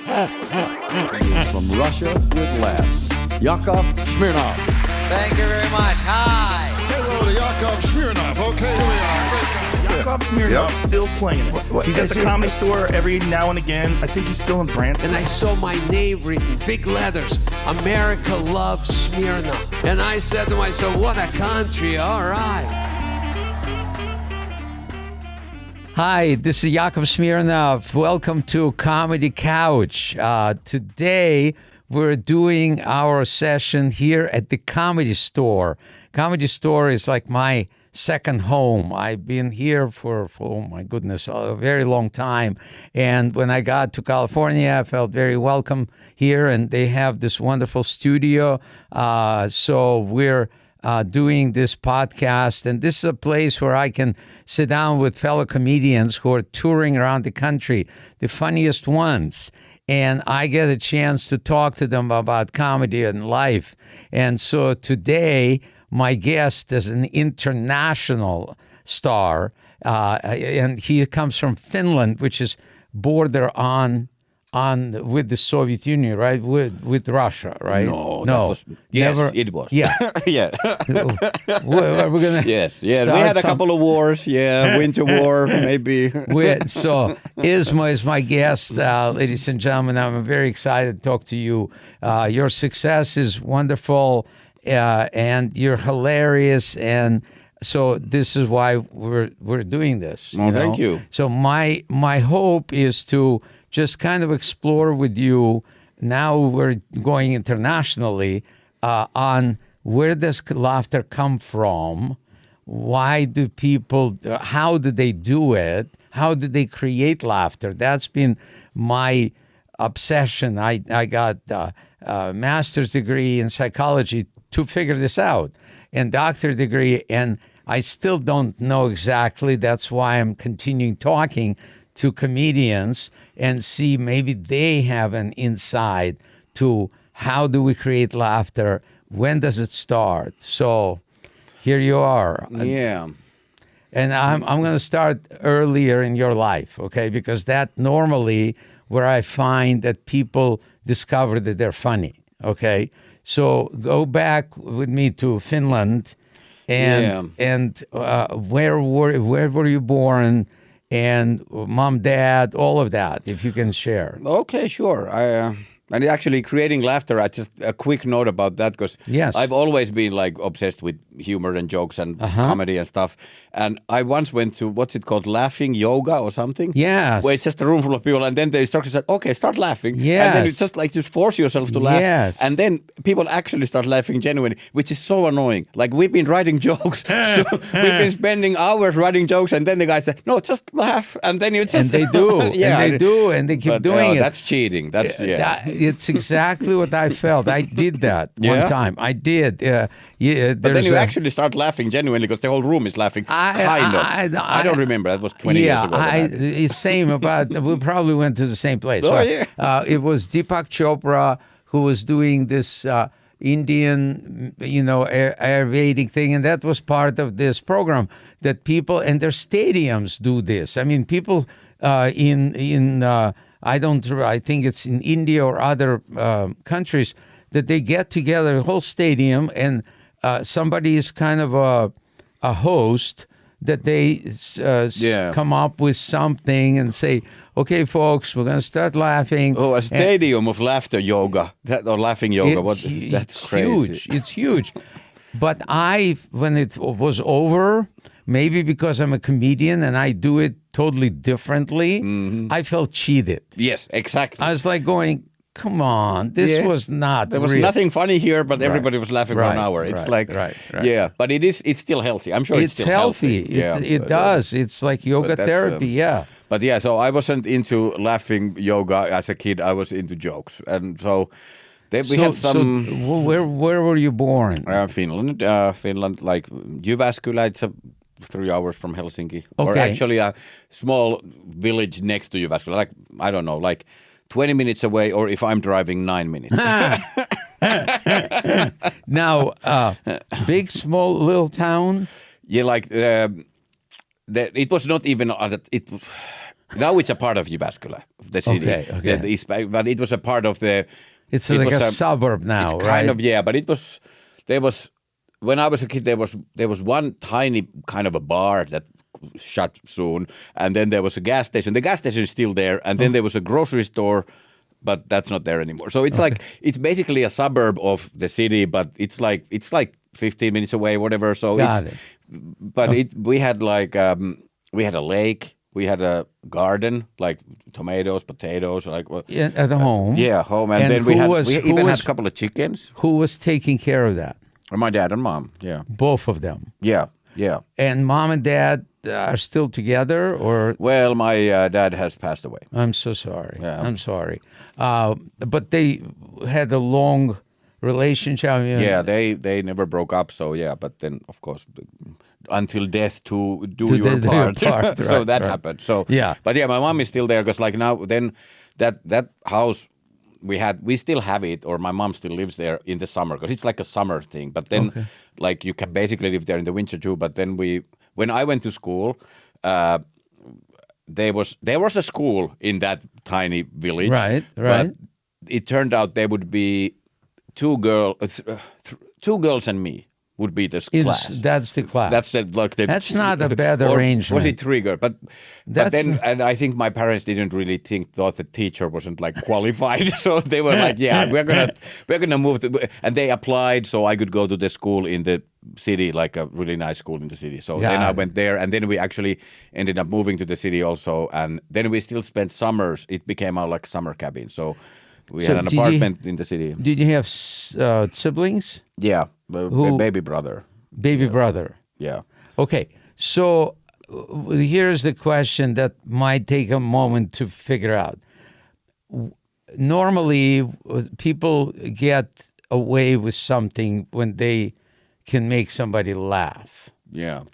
From Russia with laughs, Yakov Smirnoff. Thank you very much. Hi. Say hello to Yakov Smirnoff. Okay, here we are. Great guy. Yakov Smirnoff still slinging it. He's at the Comedy Store every now and again. I think he's still in Branson. And I saw my name written, big letters, America loves Smirnoff. And I said to myself, what a country, all right. Hi, this is Yakov Smirnoff. Welcome to Comedy Couch. Today, we're doing our session here at the Comedy Store. Comedy Store is like my second home. I've been here for oh my goodness, a very long time. And when I got to California, I felt very welcome here. And they have this wonderful studio. So we're doing this podcast, and this is a place where I can sit down with fellow comedians who are touring around the country, the funniest ones, and I get a chance to talk to them about comedy and life. And so today, my guest is an international star, and he comes from Finland, which is border on with the Soviet Union, right? With Russia, right? No. Yes, never. it was. Yeah. Yeah. We're gonna. Yes. We had a couple of wars. Yeah, Winter War, maybe. So Ismo is my guest, ladies and gentlemen. I'm very excited to talk to you. Your success is wonderful, and you're hilarious, and so this is why we're doing this. Well, thank you. So my hope is to just kind of explore with you. Now we're going internationally on where does laughter come from? Why do people, how do they do it? How do they create laughter? That's been my obsession. I got a master's degree in psychology to figure this out, and doctorate degree, and I still don't know exactly. That's why I'm continuing talking to comedians and see maybe they have an insight to how do we create laughter, when does it start. So here you are. Yeah. And I'm going to start earlier in your life, okay? Because that normally where I find that people discover that they're funny, okay? So go back with me to Finland, and where were you born? And mom, dad, all of that, if you can share. Okay, sure. And actually creating laughter, just a quick note about that, because yes. I've always been like obsessed with humor and jokes and comedy and stuff. And I once went to, what's it called, laughing yoga or something? Yes. Where it's just a room full of people, and then the instructor said, okay, start laughing. Yes. And then you just force yourself to laugh. Yes. And then people actually start laughing genuinely, which is so annoying. Like, we've been writing jokes, so we've been spending hours writing jokes, and then the guy said, no, just laugh. And then you just... And they do. Yeah. And they do, and they keep doing it. That's cheating. That's, It's exactly what I felt. I did that one time. I did. But then you actually start laughing genuinely because the whole room is laughing. I don't remember. That was 20 years ago. Same about, we probably went to the same place. Oh, yeah. It was Deepak Chopra who was doing this Indian, Ayurvedic thing, and that was part of this program that people and their stadiums do this. I mean, people I think it's in India or other countries that they get together, a whole stadium, and somebody is kind of a host that they come up with something and say, okay, folks, we're going to start laughing. Oh, a stadium of laughter yoga, or laughing yoga. That's crazy. Huge. It's huge. But when it was over, maybe because I'm a comedian and I do it totally differently, I felt cheated. Yes, exactly. I was like going, come on, this was not There was real. nothing funny here, but everybody was laughing for an hour. It's yeah, but it's still healthy. I'm sure it's still healthy. It does. It's like yoga therapy, yeah. But yeah, so I wasn't into laughing yoga as a kid. I was into jokes. And so we had some... So where were you born? Finland, like Jyväskylä. It's 3 hours from Helsinki. Okay. Or actually a small village next to Jyväskylä. Like, I don't know, like 20 minutes away, or if I'm driving 9 minutes. Now, big, small, little town? Yeah, like it was not even Now it's a part of Jyväskylä, the city. Okay. But it was a part of the. It's it like was a suburb now, it's right? kind of, yeah. But there was when I was a kid. There was one tiny kind of a bar that shut soon, and then there was a gas station. The gas station is still there, and then there was a grocery store. But that's not there anymore. So it's like it's basically a suburb of the city, but it's like 15 minutes away, whatever. So we had we had a lake, we had a garden, like tomatoes, potatoes, like At home. home, and then we even had a couple of chickens. Who was taking care of that? My dad and mom, yeah, Both of them. yeah. And mom and dad are still together, or? Well, my dad has passed away. I'm so sorry. Yeah. I'm sorry. But they had a long relationship. I mean, Yeah, they never broke up. So yeah, but then of course, until death to do your part. So right, that right. happened. So Yeah. but yeah, my mom is still there because like now then that house we still have it, or my mom still lives there in the summer because it's like a summer thing. But then like you can basically live there in the winter too. But then when I went to school. There was a school in that tiny village. Right. But it turned out there would be two girls and me would be the class. That's the class. That's not a bad or arrangement. Was it 3 girls? But then and I think my parents didn't really thought the teacher wasn't like qualified, so they were like, yeah, we're gonna move and they applied so I could go to the school in the city, like a really nice school in the city. So then I went there, and then we actually ended up moving to the city also, and then we still spent summers. It became our like summer cabin. So we had an apartment in the city. Did you have siblings? Yeah, baby brother. Baby brother. Yeah. Okay, so here's the question that might take a moment to figure out. Normally, people get away with something when they can make somebody laugh. Yeah.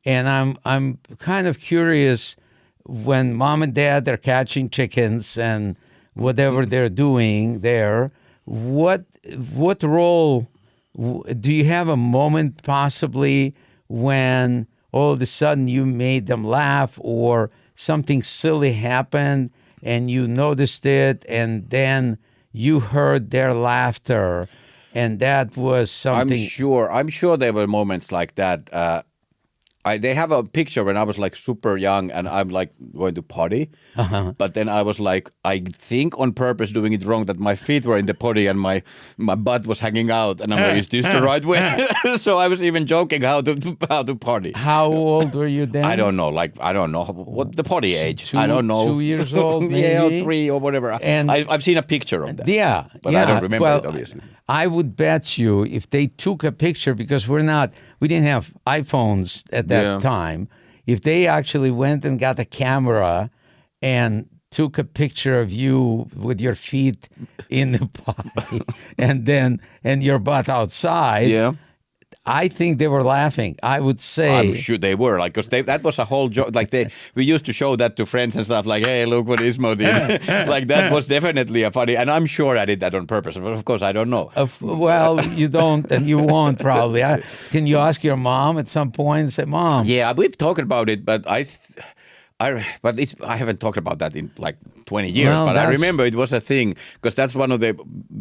And I'm kind of curious, when mom and dad are catching chickens and whatever they're doing there, what role do you have? A moment possibly when all of a sudden you made them laugh, or something silly happened and you noticed it, and then you heard their laughter, and that was something. I'm sure there were moments like that. They have a picture when I was like super young and I'm like going to potty. But then I was like, I think on purpose doing it wrong, that my feet were in the potty and my butt was hanging out, and I'm like, is this the right way? So I was even joking how to potty. How old were you then? I don't know. Like, I don't know what the potty age. I don't know. 2 years old, maybe? Yeah, or 3 or whatever. And I've seen a picture of that. Yeah. But I don't remember it, obviously. I would bet you if they took a picture, because we didn't have iPhones at that time, if they actually went and got a camera and took a picture of you with your feet in the potty and your butt outside, I think they were laughing. I would say. I'm sure they were, like, because that was a whole joke. Like we used to show that to friends and stuff. Like, hey, look what Ismo did. Like that was definitely a funny. And I'm sure I did that on purpose. But of course, I don't know. Well, you don't, and you won't probably. Can you ask your mom at some point and say, "Mom"? Yeah, we've talked about it, but I haven't talked about that in like 20 years, well, but I remember it was a thing, because that's one of the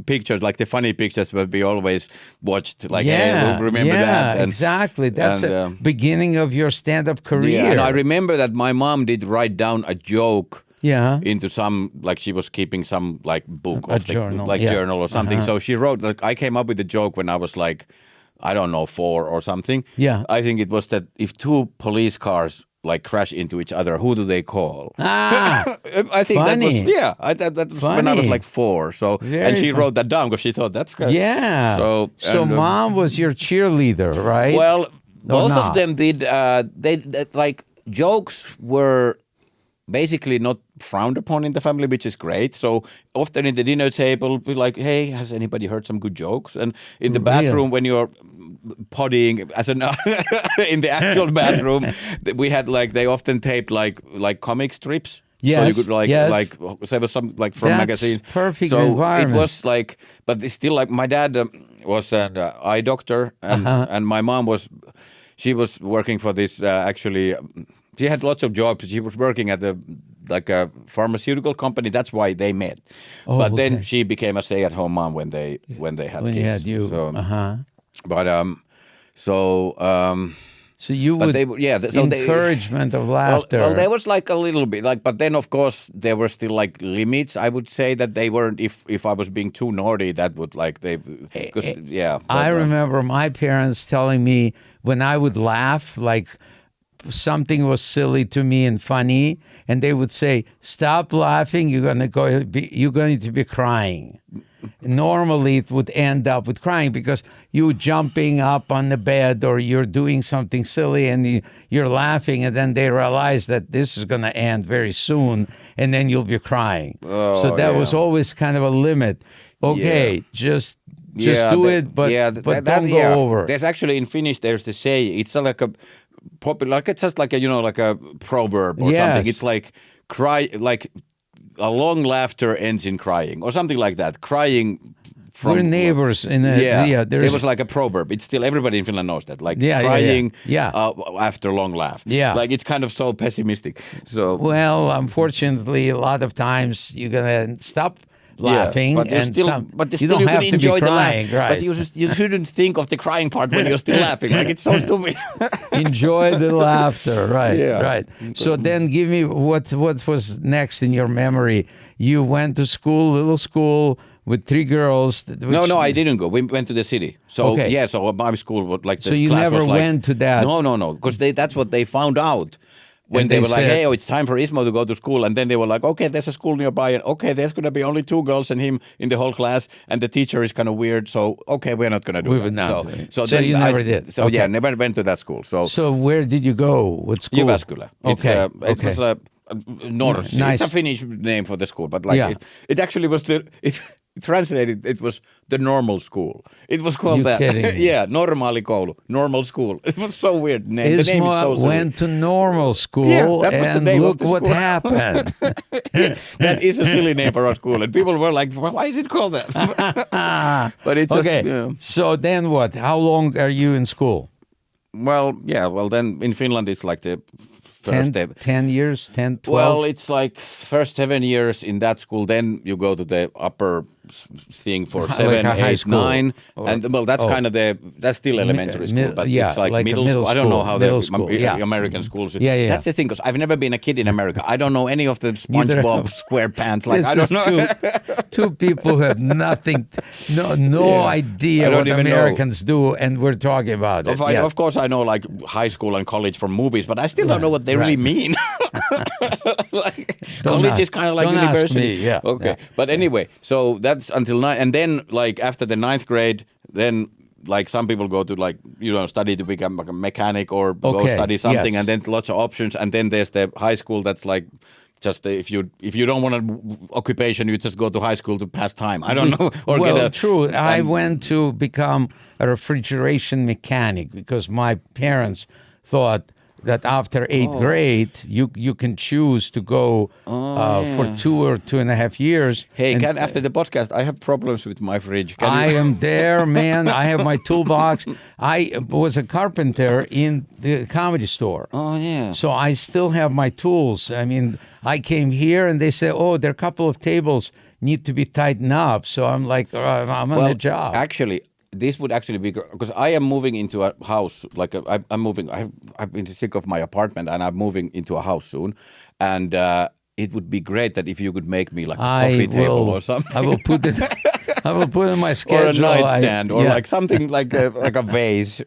pictures, like the funny pictures that we always watched. Like, hey, remember that? And, exactly. That's the beginning of your stand-up career. Yeah, and I remember that my mom did write down a joke into some, like she was keeping some like book a journal, journal or something. So she wrote, like, I came up with the joke when I was like, I don't know, 4 or something. Yeah. I think it was that if 2 police cars like crash into each other, who do they call? I think funny. that was when I was like 4. So and she wrote that down because she thought that's good. Yeah. So mom was your cheerleader, right? Well, both of them did. They like, jokes were basically not frowned upon in the family, which is great. So often in the dinner table, we're like, hey, has anybody heard some good jokes? And in the bathroom, when you're pottying in the actual bathroom, we had like, they often taped like comic strips. Yes, so you could like there was some like from magazines. Perfect so environment. It was like, but it's still like, my dad was an eye doctor, and my mom she was working for this actually. She had lots of jobs. She was working at the like a pharmaceutical company. That's why they met. Oh, but then okay. she became a stay-at-home mom when they had When kids. you had you. So, Uh-huh. but So you but would they yeah. So encouragement of laughter. Well, there was like a little bit like, but then of course there were still like limits. I would say that they weren't. If I was being too naughty, that would like they. Because yeah, I but, remember my parents telling me when I would laugh, like something was silly to me and funny, and they would say, "Stop laughing! You're going to be crying." Normally, it would end up with crying because you jumping up on the bed or you're doing something silly and you're laughing, and then they realize that this is going to end very soon, and then you'll be crying. So that was always kind of a limit. Okay, just do it, but don't go over. There's actually in Finnish there's the say. It's like a popular, like it's just like a like a proverb or something. It's like cry like. A long laughter ends in crying, or something like that. Crying from we're neighbors in a there was like a proverb. It's still everybody in Finland knows that. Like crying after long laugh. Yeah, like it's kind of so pessimistic. So well, unfortunately, a lot of times you're gonna stop laughing, but and you don't have can to enjoy be crying, the laugh. right? But you shouldn't think of the crying part when you're still laughing. Like it's so stupid. Enjoy the laughter, right? Yeah. Right. So then, give me what was next in your memory. You went to school, little school with 3 girls. No, I didn't go. We went to the city. So so my school was like. So you never went to that. No, because that's what they found out. When And they they were like, said- hey, it's time for Ismo to go to school. And then they were like, okay, there's a school nearby. And okay, there's going to be only 2 girls and him in the whole class. And the teacher is kind of weird. So, okay, we're not going to do We that. would not do it. So then you never did. So, Okay. never went to that school. So where did you go? What school? Jyväskylä. Okay. It was a Norsi. Nice. It's a Finnish name for the school. But like it actually was translated, it was the normal school. It was called You that. kidding me? Yeah, normaali koulu, normal school. It was so weird name. The name is so Ismo silly. went to normal school, Yeah, that was the and name of look the what school. happened. That is a silly name for our school, and people were like, "Why is it called that?" But it's just, Okay. yeah. So then what? How long are you in school? Well, then in Finland it's like the first step. 10 years? 10, 12? Well, it's like first 7 years in that school. Then you go to the upper thing for Like 7, a high 8, school. 9, Or- and well, that's kind of that's still elementary school, but it's like like a middle middle school. I don't know school, how middle the school, yeah. American schools. Yeah. That's the thing, because I've never been a kid in America. I don't know any of the SpongeBob SquarePants. Like This I don't is know. two people who have nothing, no idea I don't what even know. Americans do, and we're talking about it. Yeah. Of course, I know like high school and college from movies, but I still don't know what they really mean. Like, college is kind of like don't ask university. me, yeah. Okay. Yeah. But anyway, so that's until 9, and then like after the 9th grade, then like some people go to like study to become like a mechanic or go Okay, study something, yes. and then lots of options, and then there's the high school that's like. Just if you don't want an occupation, you just go to high school to pass time. I don't know. Or well, get a, true. I went to become a refrigeration mechanic because my parents thought that after 8th grade, you can choose to go for 2 or 2.5 years. Hey, And after the podcast, I have problems with my fridge. Can I you- am there, man. I have my toolbox. I was a carpenter in the comedy store. Oh yeah. So I still have my tools. I mean, I came here and they said, oh, there are a couple of tables need to be tightened up. So I'm like, I'm on the job. Actually, this would actually be because I am moving into a house. Like I'm moving. I've been sick of my apartment, and I'm moving into a house soon. And it would be great that if you could make me like a coffee table or something. I will put it. I will put in my Or a schedule. nightstand, or like something like a vase.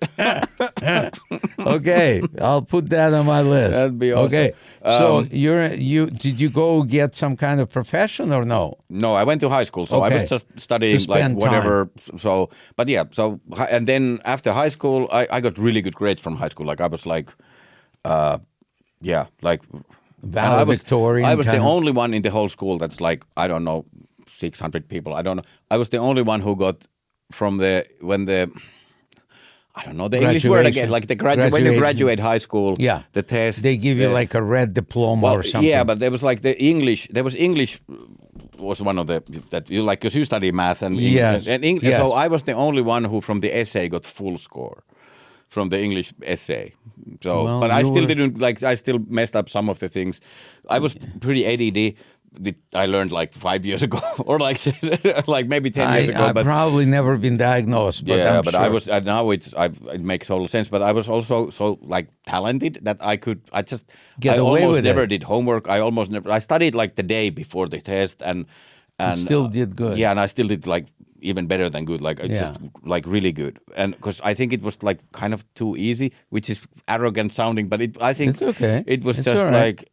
Okay, I'll put that on my list. That'd be awesome. Okay, so did you go get some kind of profession or no? No, I went to high school, so I Okay. was just studying To like spend whatever. So, but yeah, and then after high school, I got really good grades from high school. Like I was like, like Valedictorian. I was the kind of- only one in the whole school that's like, I don't know, 600 people. I don't know. I was the only one who got from I don't know the English word again, like when you graduate high school, Yeah. the test. They give you like a red diploma or something. Yeah, but there was like English was one of that you like, because you study math and Yes, English. yes. So I was the only one who from the essay got full score. from the English essay. So, Well, but I you still were- didn't like. I still messed up some of the things. I was pretty ADD. I learned like 5 years ago, or like like maybe 10 years ago. I've But probably never been diagnosed. But yeah, I'm but sure. I was now it makes total sense. But I was also so like talented that I Get away almost with never it. did homework. I almost never. I studied like the day before the test and still did good. Yeah, and I still did like even better than good. Like it's Yeah. just like really good. And because I think it was like kind of too easy, which is arrogant sounding, but I think It's okay. It was It's just all right. like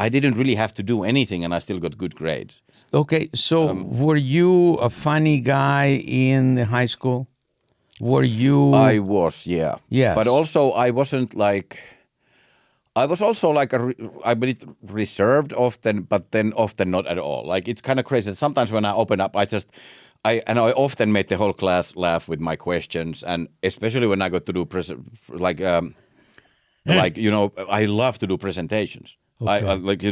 I didn't really have to do anything, and I still got good grades. Okay, so were you a funny guy in the high school? Were you? I was, yeah. Yes. But also, I wasn't like. I was also like a bit reserved often, but then often not at all. Like it's kind of crazy. Sometimes when I open up, I often made the whole class laugh with my questions, and especially when I got to do like I love to do presentations. I like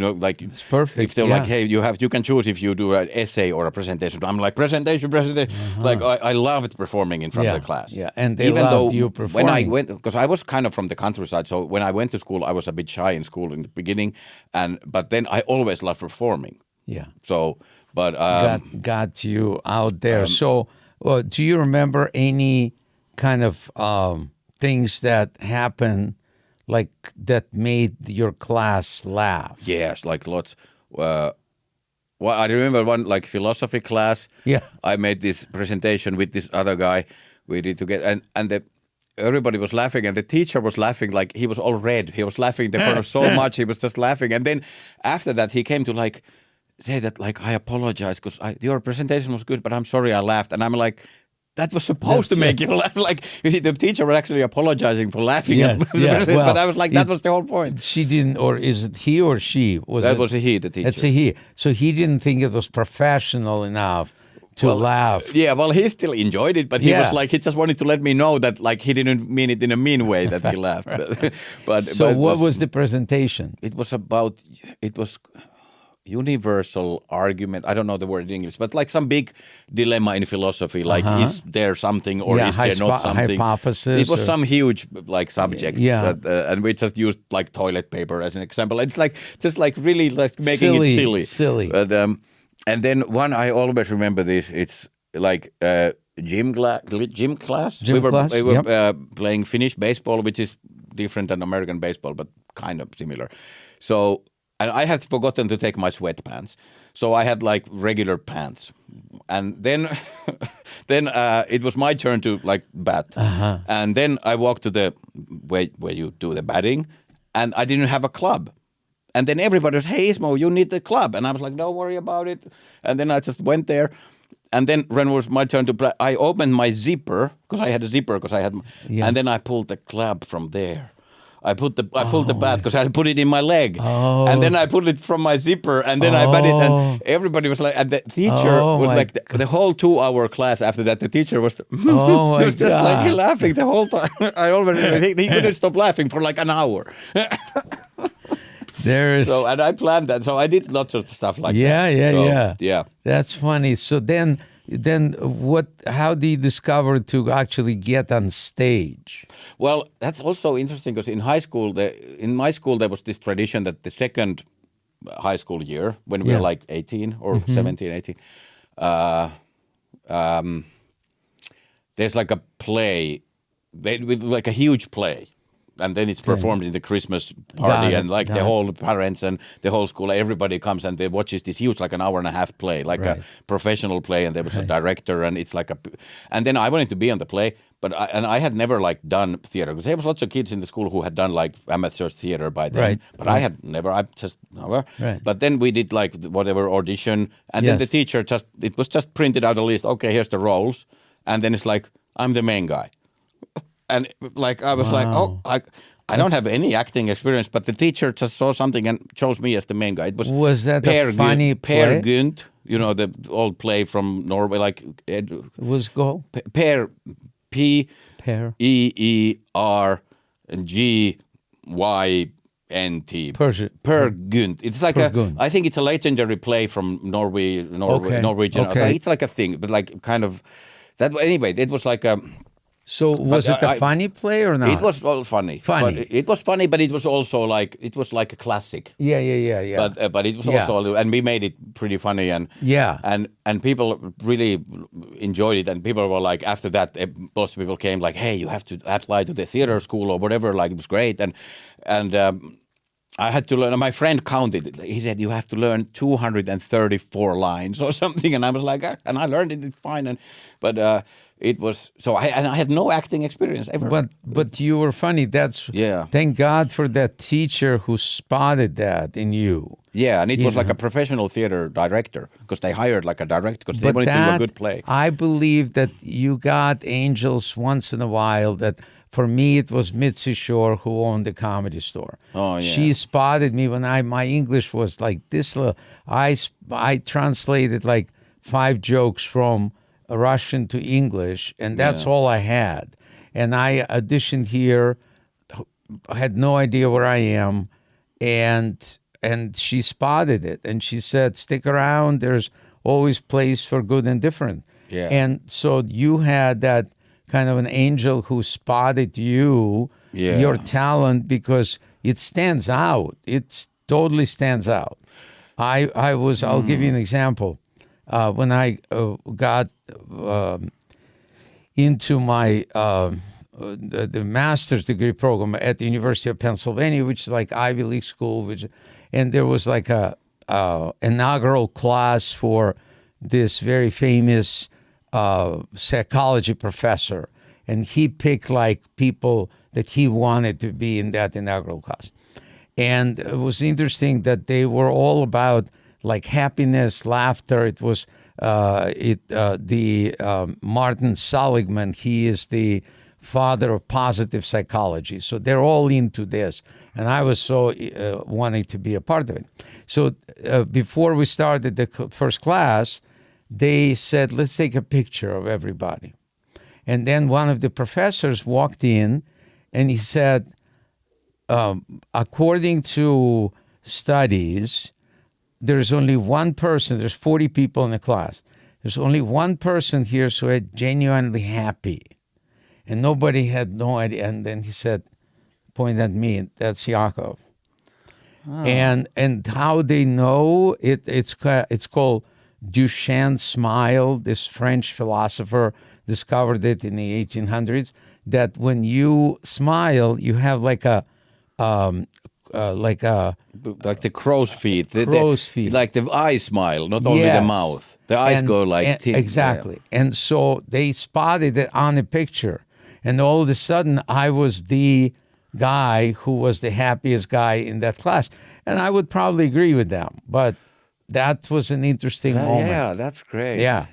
It's perfect, if they're yeah. like, hey, you can choose if you do an essay or a presentation. I'm like presentation. Like I loved performing in front of the class. Yeah, and they even loved though you when I performing. went, because I was kind of from the countryside, so when I went to school, I was a bit shy in school in the beginning, but then I always loved performing. Yeah. So, but got you out there. So, do you remember any kind of things that happened, like that made your class laugh? yes, like lots. Well, I remember one like philosophy class. Yeah. I made this presentation with this other guy. We did together, and everybody was laughing, and the teacher was laughing like he was all red. He was laughing the corner so much, he was just laughing. And then after that, he came to like say that like I apologize because your presentation was good, but I'm sorry I laughed. And I'm like, that was supposed to make you laugh. Like you see, the teacher was actually apologizing for laughing. Yes, at the yeah, presentation, well, but I was like, that was the whole point. She didn't, or is it he or she? That was a he, the teacher. It's a he. So he didn't think it was professional enough to laugh. Yeah, well, he still enjoyed it, but he Yeah. was like, he just wanted to let me know that like he didn't mean it in a mean way that he laughed. So what was the presentation? It was universal argument. I don't know the word in English, but like some big dilemma in philosophy, like is there something or Yeah, is there not something? hypothesis It was or- some huge like subject. Yeah. But, and we just used like toilet paper as an example. It's like just like really like making Silly, it silly. silly. But and then one I always remember this. It's like gym class. Gym class, we were yep. playing Finnish baseball, which is different than American baseball, but kind of similar. So, and I had forgotten to take my sweatpants. So I had like regular pants. And then then it was my turn to like bat. And then I walked to the where you do the batting, and I didn't have a club. And then everybody was, hey, Ismo, you need the club. And I was like, don't worry about it. And then I just went there. And then when it was my turn to play, I opened my zipper, because I had a zipper, and then I pulled the club from there. I pulled the bat because I had put it in my leg. And then I put it from my zipper, and then I batted, and everybody was like, and the teacher was my like, the whole 2-hour class after that, the teacher was, Oh, my was just like God. laughing the whole time. I already, he couldn't stop laughing for like an hour. There's So, and I planned that. So I did lots of stuff like yeah, that. yeah, So, yeah. Yeah. That's funny. So then what? How do you discover to actually get on stage? Well, that's also interesting because in high school, in my school, there was this tradition that the second high school year, when we were like 18 or 17, 18, there's like a play, with like a huge play. And then it's performed in the Christmas party, and like the whole parents and the whole school, everybody comes and they watches this huge, like an hour and a half play, like a professional play, and there was a director, and it's like and then I wanted to be on the play, but I had never like done theater, because there was lots of kids in the school who had done like amateur theater by then, but I had never, Right. But then we did like whatever audition, and then the teacher it was just printed out a list, okay, here's the roles, and then it's like, I'm the main guy. And like I was like, oh, I don't have any acting experience, but the teacher just saw something and chose me as the main guy. It Was that a funny Per play? Gynt, you know, the old play from Norway, like It was go Per pair P-E-E-R G-Y-N-T. Per Gynt. It's like Per Gynt. I think it's a legendary play from Norwegian. Okay. It's like a thing, but like kind of that. Anyway, it was like a. So was it a funny play or not? It was all funny. Funny. But it was funny, but it was also like a classic. Yeah. But it was Yeah. also, and we made it pretty funny, and Yeah. and people really enjoyed it, and people were like, after that, most people came like, hey, you have to apply to the theater school or whatever. Like, it was great, and I had to learn. My friend counted it. He said you have to learn 234 lines or something, and I was like, and I learned it fine, but. It was so. I had no acting experience ever. But you were funny. Thank God for that teacher who spotted that in you. Yeah, and it was like a professional theater director, because they hired like a director because they wanted to do a good play. I believe that you got angels once in a while. That for me it was Mitzi Shore, who owned the Comedy Store. Oh yeah. She spotted me when my English was like this little. I translated like 5 jokes from Russian to English, and that's all I had. And I auditioned here, had no idea where I am, and she spotted it, and she said, stick around, there's always place for good and different. Yeah. And so you had that kind of an angel who spotted you, your talent, because it stands out. It totally stands out. I'll give you an example. When I got into my the master's degree program at the University of Pennsylvania, which is like Ivy League school, and there was like a inaugural class for this very famous psychology professor, and he picked like people that he wanted to be in that inaugural class. And it was interesting that they were all about like happiness, laughter. It was Martin Seligman. He is the father of positive psychology. So they're all into this, and I was so wanting to be a part of it. So before we started the first class, they said, let's take a picture of everybody. And then one of the professors walked in, and he said, according to studies, there's only one person, there's 40 people in the class. There's only one person here who is genuinely happy. And nobody had no idea. And then he said, point at me, that's Yakov. Oh. And how they know, it's called Duchenne's smile. This French philosopher discovered it in the 1800s, that when you smile, you have like the crow's feet. Feet. Like the eye smile, not only the mouth. The eyes go like... exactly. Yeah. And so they spotted it on a picture. And all of a sudden, I was the guy who was the happiest guy in that class. And I would probably agree with them. But that was an interesting moment. Yeah, that's great. Yeah.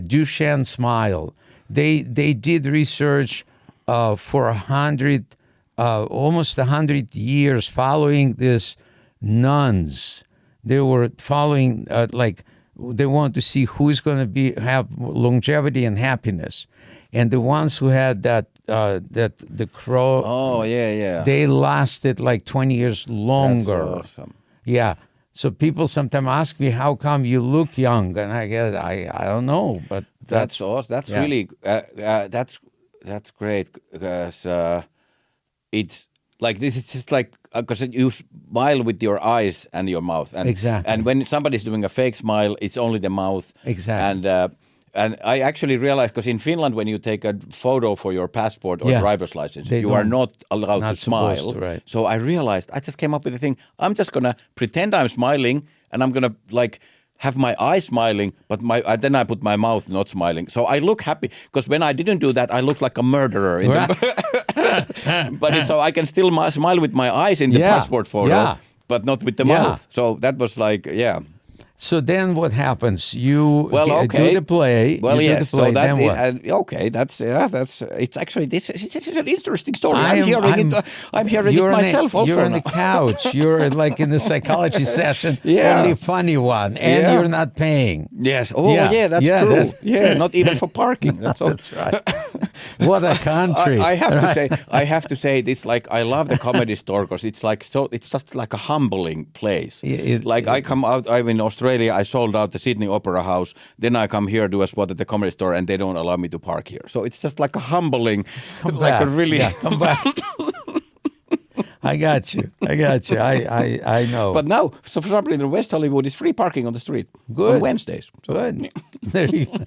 Duchenne's smile. They did research for almost 100 years following this nuns. They were following they want to see who's going to have longevity and happiness, and the ones who had the crow. Oh yeah. They lasted like 20 years longer. That's awesome. Yeah. So people sometimes ask me, how come you look young? And I guess I don't know, but that's awesome. That's really that's great, because it's like, this is just like, because you smile with your eyes and your mouth, and exactly. And when somebody's doing a fake smile, it's only the mouth. Exactly. And I actually realized, because in Finland, when you take a photo for your passport or driver's license, you are not allowed to smile. Right. So I realized, I just came up with the thing, I'm just going to pretend I'm smiling, and I'm going to like have my eyes smiling, but then I put my mouth not smiling. So I look happy, because when I didn't do that, I looked like a murderer. But so I can still smile with my eyes in the passport photo, but not with the mouth. So that was like, So then what happens? You do the play. Well, yes. The play, So that's then what? That's it's actually this is an interesting story. I'm hearing it myself also. You're on the couch. You're like in the psychology session. Yeah. Only funny one, and you're not paying. Yes. Oh, yeah. That's true. Not even for parking. That's right. What a country! I have to say this. Like, I love the Comedy Store because it's like so. It's just like a humbling place. I come out. I'm in Australia. I sold out the Sydney Opera House. Then I come here, do a spot at the Comedy Store, and they don't allow me to park here. So it's just like a humbling, a really. Yeah, come back. I got you. I know. But now, so for some reason, West Hollywood is free parking on the street on Wednesdays. So. Good. There you go.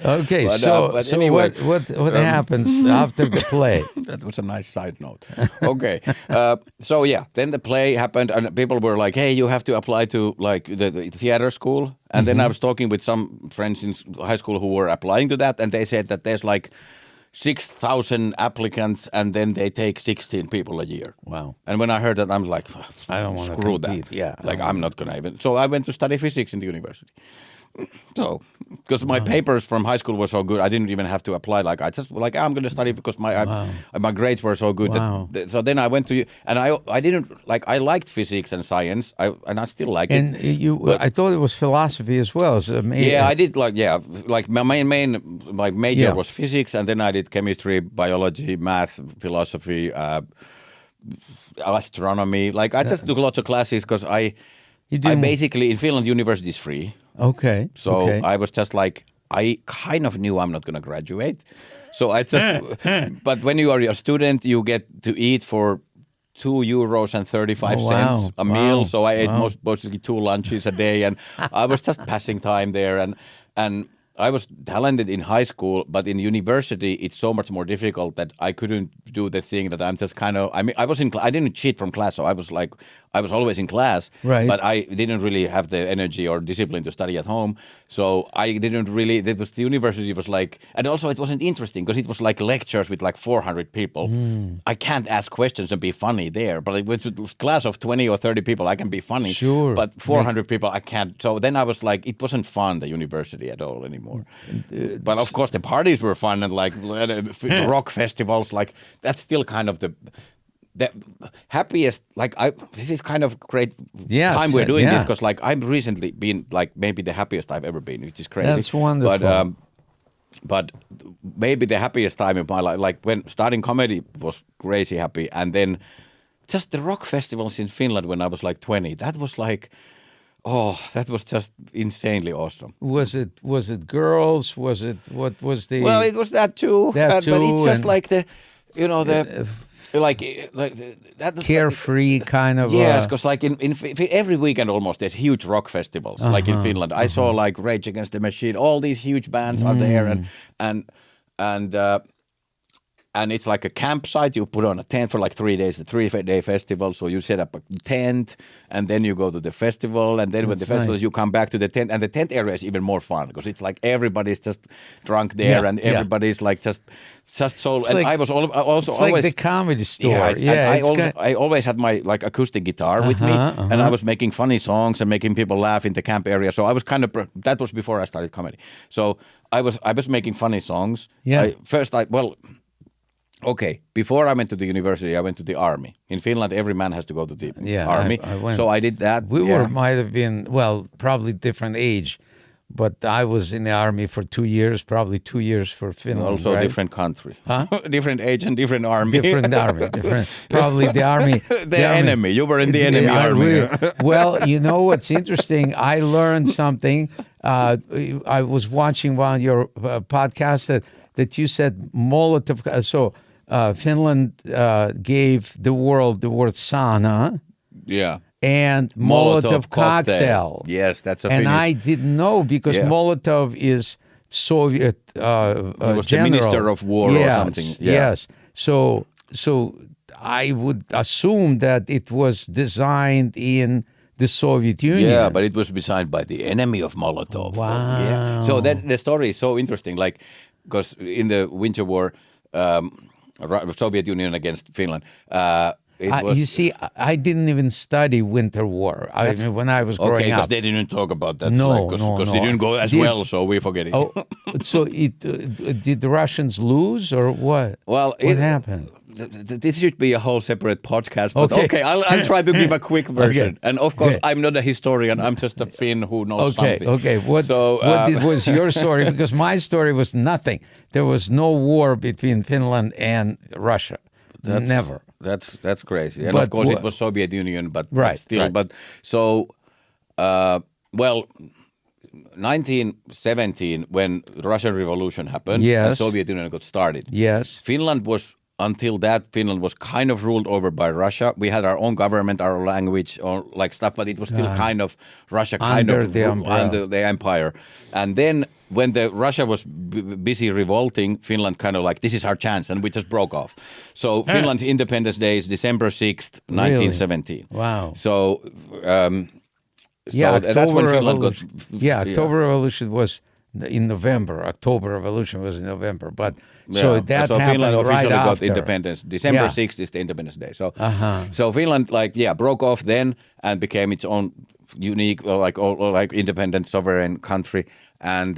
Okay, But, so but anyway, what happens after the play? That was a nice side note. Okay, so yeah, then the play happened, and people were like, "Hey, you have to apply to like the theater school." And then I was talking with some friends in high school who were applying to that, and they said that there's like 6,000 applicants, and then they take 16 people a year. Wow! And when I heard that, I'm like, I don't want to screw compete. that. Yeah, like I'm not gonna even. So I went to study physics in the university. So, because my papers from high school were so good, I didn't even have to apply. Like I just like I'm going to study because my grades were so good. Wow. So then I went to and I didn't like I liked physics and science. I still like it. And I thought it was philosophy as well. So I did like my main major was physics, and then I did chemistry, biology, math, philosophy, astronomy. Like I just took lots of classes because I basically in Finland university is free. Okay. So I was just like, I kind of knew I'm not going to graduate. So I just, but when you are a student, you get to eat for €2.35 a meal. So I ate mostly 2 lunches a day, and I was just passing time there. And I was talented in high school, but in university, it's so much more difficult that I couldn't do the thing that I'm just kind of. I mean, I didn't cheat from class, so I was always in class, right? But I didn't really have the energy or discipline to study at home, so I didn't really. The university was like, and also it wasn't interesting because it was like lectures with like 400 people. I can't ask questions and be funny there, but with a class of 20 or 30 people, I can be funny. Sure, but 400 people, I can't. So then I was like, it wasn't fun, the university at all anymore. But of course the parties were fun and like rock festivals, like that's still kind of the happiest. Like this is kind of great time we're doing this because like I've recently been like maybe the happiest I've ever been, which is crazy. That's wonderful. But maybe the happiest time in my life, like when starting comedy, was crazy happy, and then just the rock festivals in Finland when I was like 20. That was like. Oh, that was just insanely awesome. Was it girls? Was it what was the? Well, it was that too. But it's just like the, that carefree kind of. Yes, because like in every weekend almost there's huge rock festivals. Like in Finland, I saw like Rage Against the Machine. All these huge bands are there, and it's like a campsite. You put on a tent for like 3 days, a 3-day festival. So you set up a tent, and then you go to the festival, and then when the festival, you come back to the tent, and the tent area is even more fun because it's like everybody's just drunk there, and everybody's like just so. It's and like, I was also it's always like the comedy store. I always had my like acoustic guitar with me, and I was making funny songs and making people laugh in the camp area. So I was kind of that was before I started comedy. So I was making funny songs. Yeah. Okay, before I went to the university, I went to the army. In Finland, every man has to go to the army. I went. So I did that. Might have been, probably different age, but I was in the army for 2 years, probably 2 years for Finland. Also right? different country. Huh? Different age and different army. Different army. Probably the army. the enemy. You were in the enemy army. Well, you know what's interesting? I learned something. I was watching one of your podcasts that you said Molotov. Finland gave the world the word sauna. Yeah. And Molotov cocktail. Yes, that's a And Finnish. I didn't know because Molotov is Soviet he was general. the minister of war or something. Yeah. Yes. So I would assume that it was designed in the Soviet Union. Yeah, but it was designed by the enemy of Molotov. Wow. Yeah. So the story is so interesting, like because in the Winter War, Soviet Union against Finland. You see, I didn't even study Winter War. When I was growing up. Okay, because they didn't talk about that. No, because they didn't go as well, so we forget it. Oh, so did the Russians lose or what? Well, what happened? this should be a whole separate podcast. But Okay. I'll try to give a quick version. Okay. And of course, Okay. I'm not a historian. I'm just a Finn who knows something. Okay. What was your story? Because my story was nothing. There was no war between Finland and Russia. Never. That's crazy. And But of course, wha- it was Soviet Union, but Right, still. right. But so, well, 1917, when the Russian Revolution happened, Yes. and Soviet Union got started. Yes. Finland was, until that, Finland was kind of ruled over by Russia. We had our own government, our language, or like stuff, but it was still kind of Russia, kind Under of the umbrella. under the empire. And then when the Russia was busy revolting, Finland kind of like, this is our chance, and we just broke off. So Finland's Independence Day is December 6th, 1917. Wow. So, Yeah, that's when Finland got. October Revolution was in November. October Revolution was in November, but so that so happened Finland right officially got after. independence. December Yeah. 6th is the Independence Day. So, so Finland broke off then and became its own unique, like independent sovereign country. And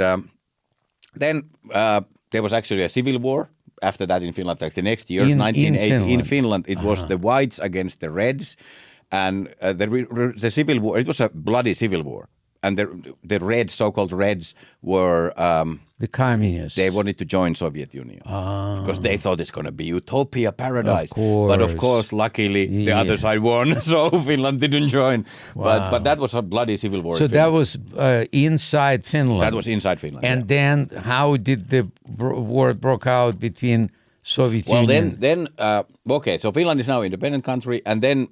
then there was actually a civil war after that in Finland. Like the next year, In 1980, in Finland. Finland, it was the whites against the reds, and the civil war. It was a bloody civil war. And the Reds, so-called Reds, were The communists. they wanted to join Soviet Union because they thought it's going to be utopia paradise. Of But of course. course, luckily, the Yeah. other side won, so Finland didn't join. Wow. But that was a bloody civil war. So in that Finland. was inside Finland. That was inside Finland. And yeah. then how did the war broke out between Soviet Well, Union? then okay, so Finland is now an independent country, and then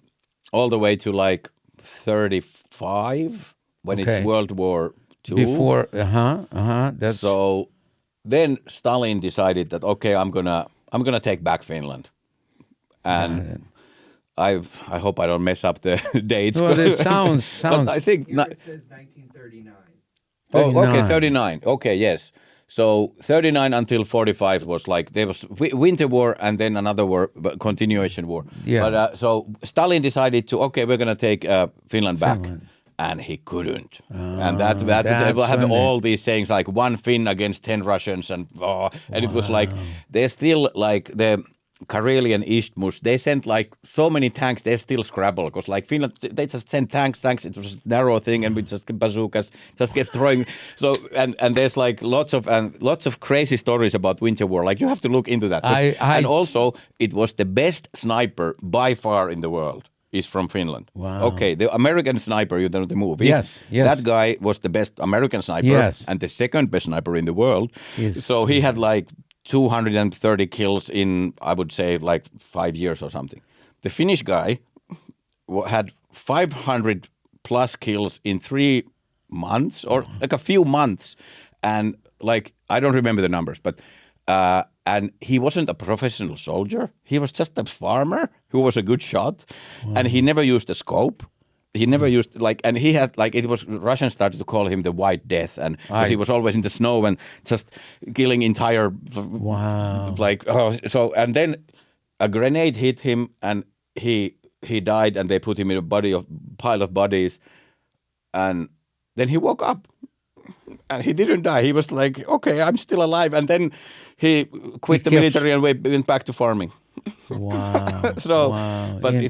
all the way to like 35 when Okay. it's World War II. Before, that's So then Stalin decided that okay, I'm gonna take back Finland, and I hope I don't mess up the dates. Well, it sounds. But I think It says 1939. Oh, okay, 39. 39. Okay, yes. So 39 until 45 was like there was winter war and then another war, continuation war. Yeah. But so Stalin decided to we're gonna take Finland back. And he couldn't, and that that's will have when all these sayings like one Finn against 10 Russians, and it was like they're still like the Karelian Isthmus. They sent like so many tanks. They still scrabble because like Finland, they just sent tanks. It was a narrow thing, and we just bazookas just kept throwing. So and there's like lots of crazy stories about winter war. Like you have to look into that. And also it was the best sniper by far in the world. Is from Finland. Wow. Okay, the American Sniper, you know the movie? Yes. That guy was the best American sniper and the second best sniper in the world. So he had like 230 kills in, I would say, like 5 years or something. The Finnish guy had 500 plus kills in 3 months or like a few months. And like, I don't remember the numbers, but and he wasn't a professional soldier. He was just a farmer who was a good shot. And he never used a scope. He never used and he had it was Russians started to call him the White Death, and because he was always in the snow and just killing entire and then a grenade hit him and he died, and they put him in a pile of bodies, and then he woke up. And he didn't die. He was like, okay, I'm still alive. And then he quit the military and went back to farming. Wow. But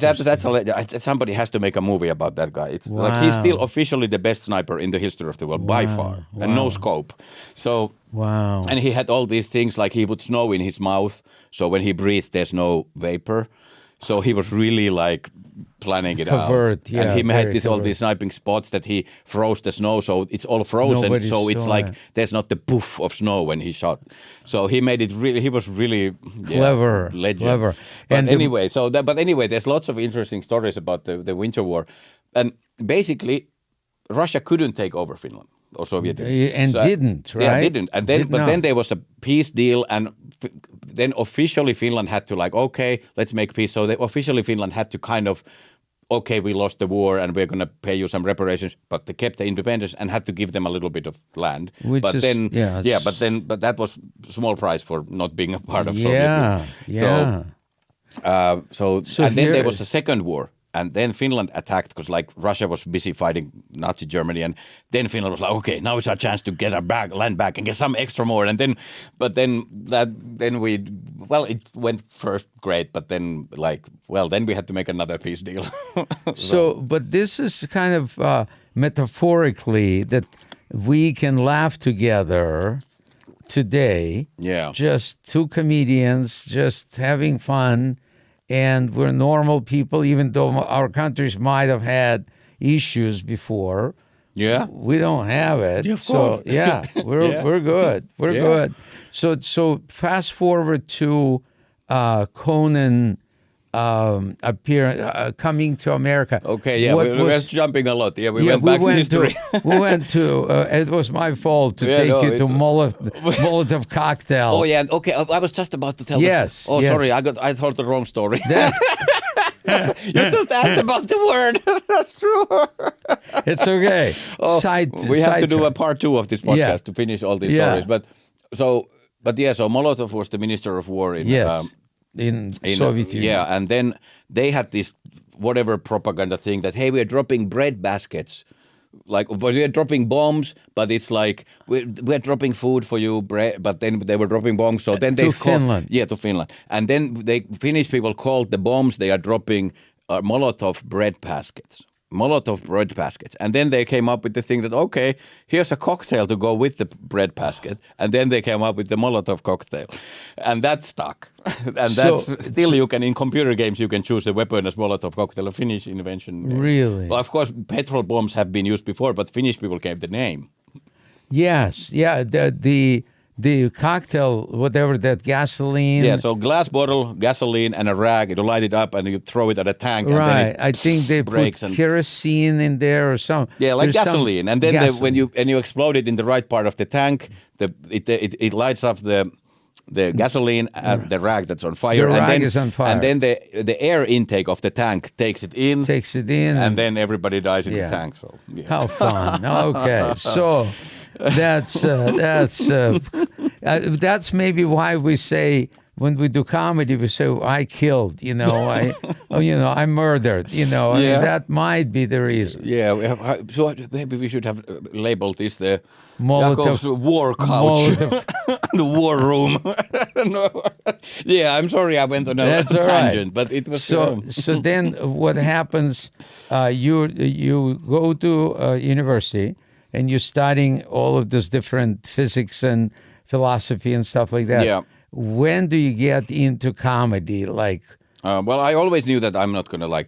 somebody has to make a movie about that guy. It's like he's still officially the best sniper in the history of the world by far, and no scope. So and he had all these things like he put snow in his mouth, so when he breathes, there's no vapor. So he was really like planning it out, and he had all these sniping spots that he froze the snow, so it's all frozen. It's like there's not the poof of snow when he shot. So he made it really. He was really clever, legend. Clever. But anyway, there's lots of interesting stories about the Winter War, and basically, Russia couldn't take over Finland or Soviet Union, and didn't, right? Yeah, didn't. And then, then there was a peace deal, and then officially Finland had to okay, let's make peace. So officially Finland had to kind of, okay, we lost the war and we're going to pay you some reparations, but they kept the independence and had to give them a little bit of land. But that was small price for not being a part of Soviet Union. Yeah. So then there was a second war. And then Finland attacked because like Russia was busy fighting Nazi Germany, and then Finland was like, okay, now it's our chance to get our land back and get some extra more. And then, it went first great, but then then we had to make another peace deal. But this is kind of metaphorically that we can laugh together today. Yeah. Just two comedians just having fun. And we're normal people, even though our countries might have had issues before. Yeah, we don't have it. Yeah, of so course. we're good. We're good. So fast forward to Conan coming to America. Okay, yeah, we were jumping a lot. Yeah, we went back to history. We went to. It was my fault to take you to Molotov cocktail. Oh yeah, okay. I was just about to tell. Yes. Oh, yes. Sorry, I told the wrong story. You just asked about the word. That's true. It's okay. We have to do a part 2 of this podcast to finish all these stories. So Molotov was the Minister of War in Soviet Union. Yeah, and then they had this whatever propaganda thing that, hey, we're dropping bread baskets. Like, we're dropping bombs, but it's like, we're dropping food for you, bread, but then they were dropping bombs. So then they Finland. Yeah, to Finland. And then Finnish people called the bombs they are dropping Molotov bread baskets. Molotov bread baskets. And then they came up with the thing that, okay, here's a cocktail to go with the bread basket. And then they came up with the Molotov cocktail. And that stuck. And you can, in computer games, you can choose a weapon as Molotov cocktail, a Finnish invention. Really? Well, of course, petrol bombs have been used before, but Finnish people gave the name. Yes. Yeah. The cocktail, whatever that gasoline. Yeah, so glass bottle, gasoline, and a rag. You light it up and you throw it at a tank. Right. And then I think they put kerosene in there or something. Yeah, like gasoline. And then when you explode it in the right part of the tank, it lights up the gasoline and the rag that's on fire. The rag is on fire. And then the air intake of the tank takes it in. And then everybody dies in the tank. So yeah. How fun. Okay. So that's maybe why we say, when we do comedy, we say, I killed, I murdered, that might be the reason. Yeah, so maybe we should have labeled this the Molotov Yakov's war couch, the war room. No. Yeah, I'm sorry I went on a tangent, but it was... So then what happens, you go to university and you're studying all of this different physics and philosophy and stuff like that. Yeah. When do you get into comedy? Well, I always knew that I'm not going to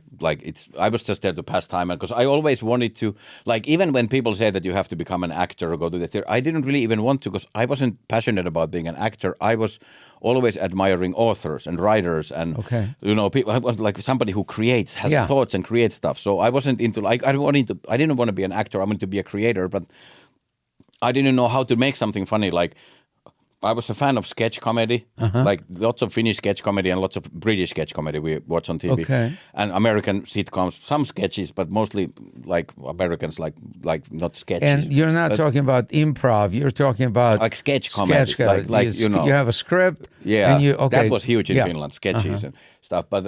I was just there to pass time, because I always wanted to, even when people say that you have to become an actor or go to the theater, I didn't really even want to, because I wasn't passionate about being an actor. I was always admiring authors and writers and, people. I want somebody who creates, has thoughts and creates stuff. So I wasn't into, I didn't want to be an actor. I wanted to be a creator, but I didn't know how to make something funny. I was a fan of sketch comedy, lots of Finnish sketch comedy and lots of British sketch comedy we watch on TV. Okay. And American sitcoms, some sketches, but mostly Americans like not sketches. And you're not talking about improv, you're talking about sketch comedy. You have a script. Yeah, and that was huge in Finland, sketches and stuff. But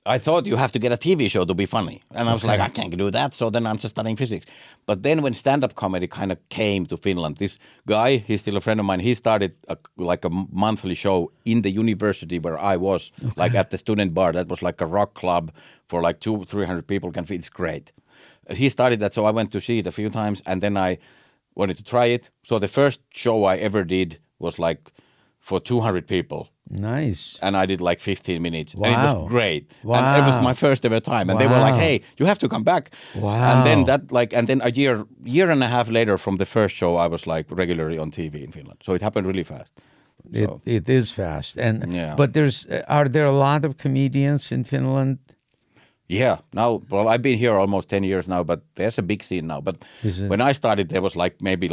I thought you have to get a TV show to be funny. And I was like, I can't do that. So then I'm just studying physics. But then when stand-up comedy kind of came to Finland, this guy, he's still a friend of mine, he started a monthly show in the university where I was, at the student bar. That was like a rock club for 200-300 people can fit. It's great. He started that, so I went to see it a few times, and then I wanted to try it. So the first show I ever did was for 200 people. Nice. And I did 15 minutes. Wow. And it was great. Wow. And it was my first ever time. And they were like, hey, you have to come back. Wow. And then a year and a half later from the first show, I was regularly on TV in Finland. So it happened really fast. It is fast. But are there a lot of comedians in Finland? Yeah. Now, I've been here almost 10 years now, but there's a big scene now. But when I started, there was maybe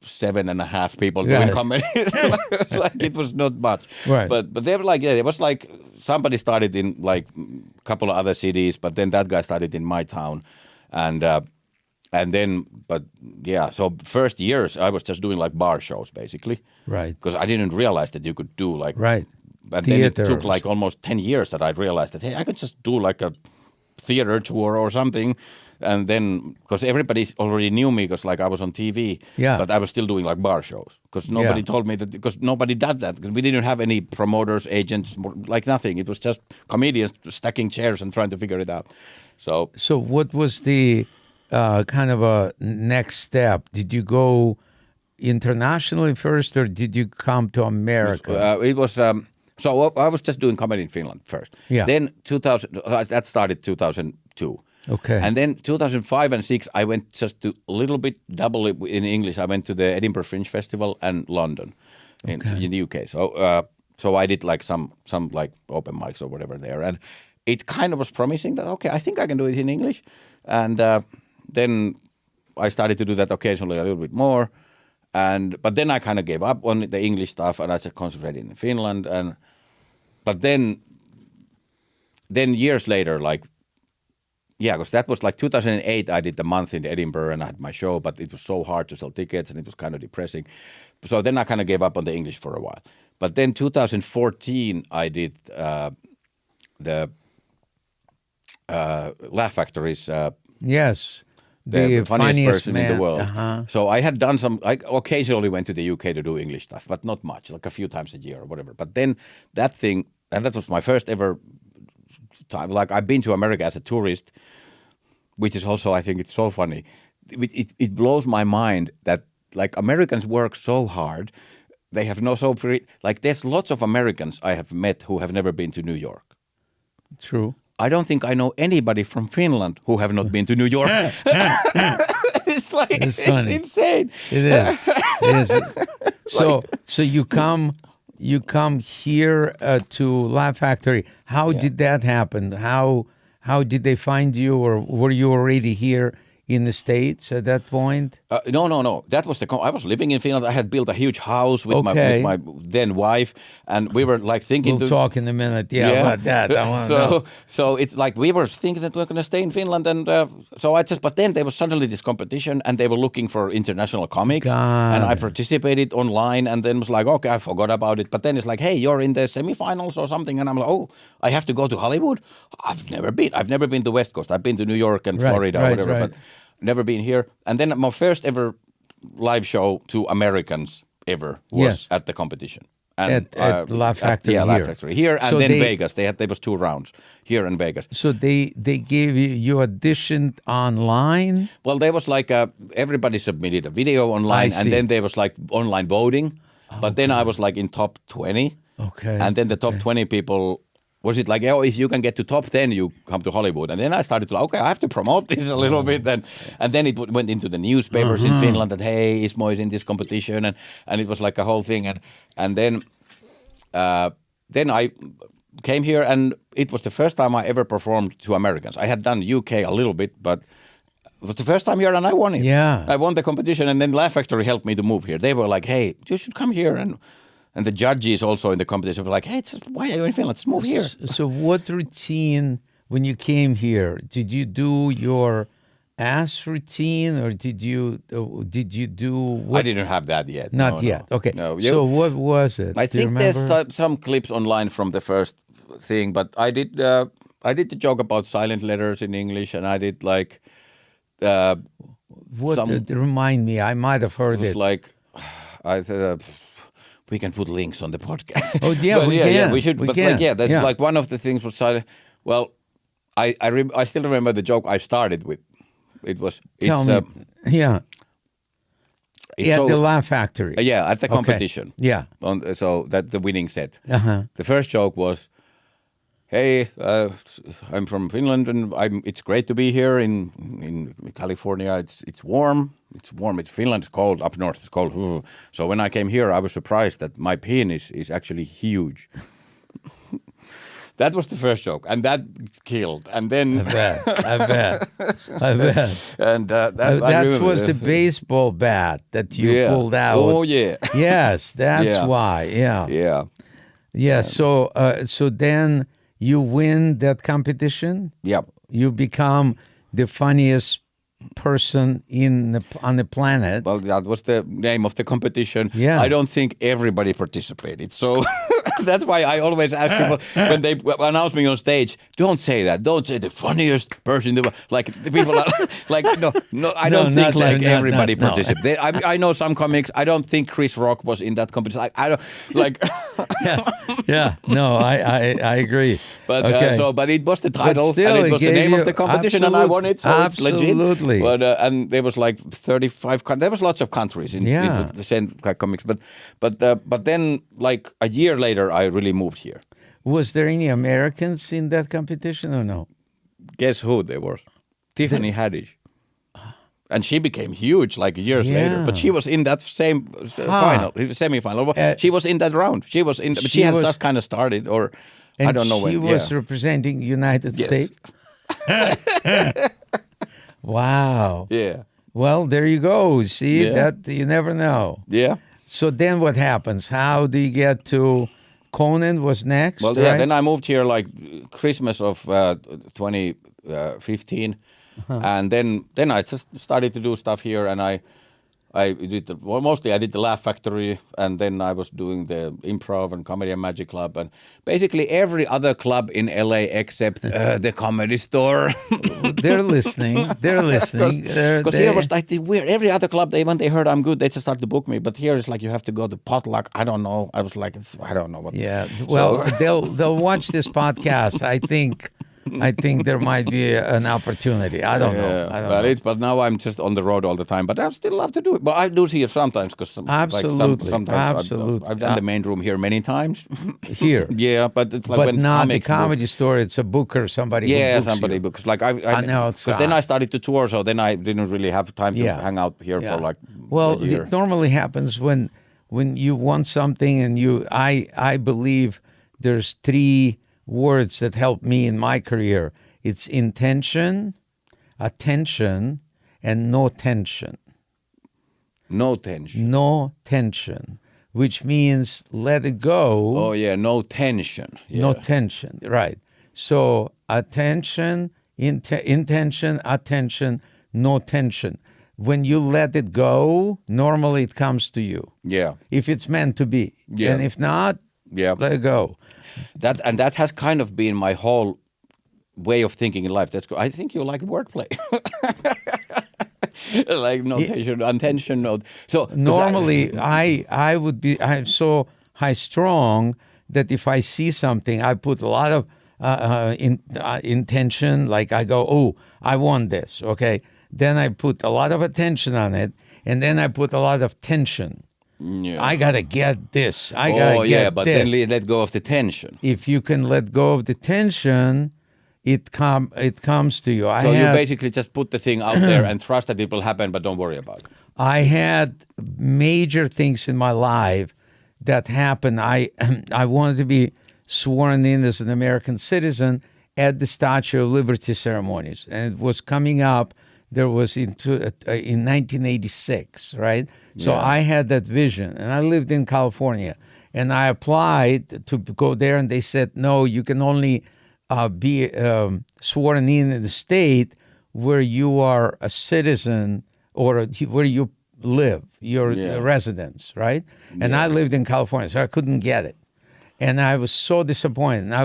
7.5 people doing comedy. It was not much. Right. But they were it was somebody started in a couple of other cities, but then that guy started in my town. And then, so first years I was just doing bar shows basically. Right. Because I didn't realize that you could do But then it Theater. took like almost 10 years that I realized that, hey, I could just do like a theater tour or something. And then, because everybody already knew me because like I was on TV, Yeah. but I was still doing like bar shows because nobody Yeah. told me that, because nobody did that, because we didn't have any promoters, agents, like nothing. It was just comedians stacking chairs and trying to figure it out. So So what was the kind of a next step? Did you go internationally first, or did you come to America? it was, so I was just doing comedy in Finland first. Yeah. Then 2000, that started 2002. Okay. And then 2005 and 6, I went just to a little bit double it in English. I went to the Edinburgh Fringe Festival and London in the UK. So I did like some like open mics or whatever there. And it kind of was promising that, okay, I think I can do it in English. And then I started to do that occasionally a little bit more. But then I kind of gave up on the English stuff and I just concentrated in Finland. But then years later, like, yeah, because that was like 2008, I did the month in Edinburgh and I had my show, but it was so hard to sell tickets and it was kind of depressing. So then I kind of gave up on the English for a while. But then 2014, I did the Laugh Factory's Yes. the funniest person in the man. world. Uh-huh. So I had done some, I occasionally went to the UK to do English stuff, but not much, like a few times a year or whatever. But then that thing, and that was my first ever time. Like I've been to America as a tourist, which is also, I think it's so funny. It blows my mind that like Americans work so hard. They have no so free, like there's lots of Americans I have met who have never been to New York. True. I don't think I know anybody from Finland who have not been to New York. It's like, It's it's funny. insane. It is. It is. So you come here to Laugh Factory. How did that happen? How did they find you, or were you already here in the States at that point? No. That was I was living in Finland. I had built a huge house with Okay. my then wife, and we were like thinking We'll talk in a minute. Yeah, about that. I want to know. So it's like we were thinking that we're going to stay in Finland, and but then there was suddenly this competition, and they were looking for international comics, God. and I participated online, and then was like, okay, I forgot about it. But then it's like, hey, you're in the semifinals or something, and I'm like, oh, I have to go to Hollywood. I've never been to West Coast. I've been to New York and Right, Florida, right, whatever, right. but never been here. And then my first ever live show to Americans ever was Yes. at the competition. And At Laugh Factory Laugh here. Factory here, and So then they- Vegas. There was 2 rounds here in Vegas. So they gave you auditioned online. Well, there was like everybody submitted a video online, I and see. then there was like online voting. But then I was like in top 20. Okay. And then the top 20 people, was it like, oh, if you can get to top 10, you come to Hollywood. And then I started to like, okay, I have to promote this a little bit. And then it went into the newspapers in Finland that, hey, Ismo is in this competition. And it was like a whole thing. And then I came here, and it was the first time I ever performed to Americans. I had done UK a little bit, but it was the first time here, and I won it. Yeah. I won the competition, and then Laugh Factory helped me to move here. They were like, hey, you should come here. And the judges also in the competition were like, hey, why are you in Finland? Let's move here. So what routine when you came here? Did you do your ass routine, or did you do what? I didn't have that yet. Not No, yet. no. Okay. No, So what was it? I Do you think there's remember? some clips online from the first thing, but I did the joke about silent letters in English, and I did like What? some- Remind me. I might have heard it it. was like we can put links on the podcast. Oh, yeah, But we yeah, can. we should. We but can. like, yeah, that's Yeah. like one of the things was silent. Well, I still remember the joke I started with. It was Tell me. Yeah. it's At so- the Laugh Factory. yeah, at the Okay. competition. Yeah. So that the winning set. Uh-huh. The first joke was, "Hey, I'm from Finland, and it's great to be here in California. It's warm. It's warm. It's Finland. It's cold up north. It's cold. So when I came here, I was surprised that my penis is actually huge." That was the first joke, and that killed. And then I bet. and that That was the baseball bat that you pulled out. Oh yeah, Yes, that's Yeah. why. Yeah. yeah, So then you win that competition. yeah. You become the funniest person on the planet. Well, that was the name of the competition. Yeah. I don't think everybody participated. So That's why I always ask people when they announce me on stage, don't say that. Don't say the funniest person. Like the people are like, no. I don't think like everybody participates. I know some comics. I don't think Chris Rock was in that competition. I don't like. No, I agree. But okay. but it was the title, still, and it was the name of the competition, and I won it, so it's legit. Absolutely. But and there was like 35. There was lots of countries in the same comics. But then like a year later, I really moved here. Was there any Americans in that competition or no? Guess who there was? Tiffany Haddish. And she became huge like years later, but she was in that same semi-final. She was in that round. She was in, but she has just kind of started, or I don't know when. She was representing United States. Wow. Yeah. Well, there you go. See that you never know. Yeah. So then what happens? How do you get to Conan was next? Well, right? then I moved here like Christmas of 2015. And then I just started to do stuff here, and I did mostly I did the Laugh Factory, and then I was doing the Improv and Comedy and Magic Club, and basically every other club in LA except the Comedy Store. They're listening. They're listening. Because here was like the weird. Every other club, when they heard I'm good, they just started to book me. But here it's like you have to go to potluck. I don't know. I was like, I don't know what. Yeah. Well, they'll watch this podcast. I think there might be an opportunity. I don't know. But now I'm just on the road all the time. But I still love to do it. But I do see it sometimes because sometimes I've done the main room here many times. Here, yeah, but it's like but when not the comics Comedy Store. It's a booker, somebody. Yeah, who books somebody you. books. Like I know because then I started to tour, so then I didn't really have time to hang out here for like a year. It normally happens when you want something, and I believe there's 3 words that helped me in my career. It's intention, attention, and no tension. No tension. No tension, which means let it go. Oh, yeah, no tension. Yeah. No tension, right. So attention, intention, attention, no tension. When you let it go, normally it comes to you. Yeah. If it's meant to be. Yeah. And if not, let it go. That has kind of been my whole way of thinking in life. I think you like wordplay. Like no tension, intention, no. So normally I'm so high strong that if I see something, I put a lot of intention. Like I go, oh, I want this. Okay. Then I put a lot of attention on it, and then I put a lot of tension. Yeah. I gotta get this. I gotta get but this. Then let go of the tension. If you can let go of the tension, it comes to you. So you basically just put the thing out there and trust that it will happen, but don't worry about it. I had major things in my life that happened. I wanted to be sworn in as an American citizen at the Statue of Liberty ceremonies, and it was coming up. There was in 1986, right? So I had that vision, and I lived in California, and I applied to go there, and they said, no, you can only be sworn in the state where you are a citizen or where you live, your residence, right? And I lived in California, so I couldn't get it. And I was so disappointed. And I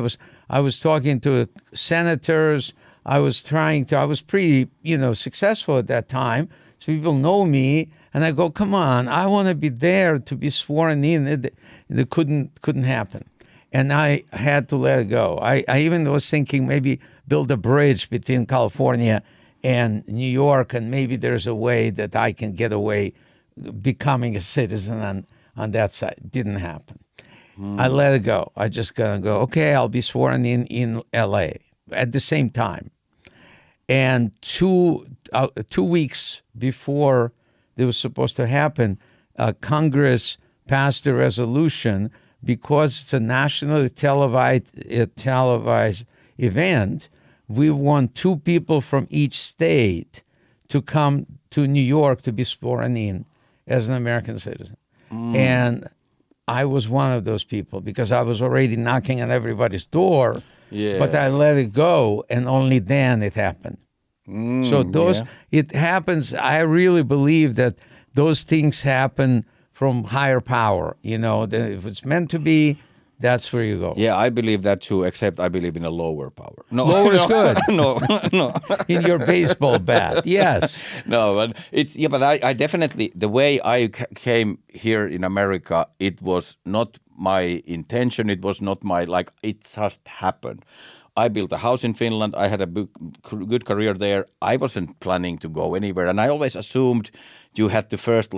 was talking to senators. I was pretty, successful at that time. So people know me, and I go, come on, I want to be there to be sworn in. It couldn't happen. And I had to let it go. I even was thinking maybe build a bridge between California and New York, and maybe there's a way that I can get away becoming a citizen on that side. Didn't happen. I let it go. I just gonna go, okay, I'll be sworn in L.A. at the same time. And 2 weeks before it was supposed to happen, Congress passed a resolution because it's a nationally televised event. We want 2 people from each state to come to New York to be sworn in as an American citizen. And I was one of those people because I was already knocking on everybody's door, but I let it go, and only then it happened. So it happens. I really believe that those things happen from higher power. If it's meant to be, That's where you go. Yeah, I believe that too, except I believe in a lower power. No, Lower is no, good. no. In your baseball bat, yes. No, but but I definitely, the way I came here in America, it was not my intention. It was not my, it just happened. I built a house in Finland. I had a good career there. I wasn't planning to go anywhere. And I always assumed you had to first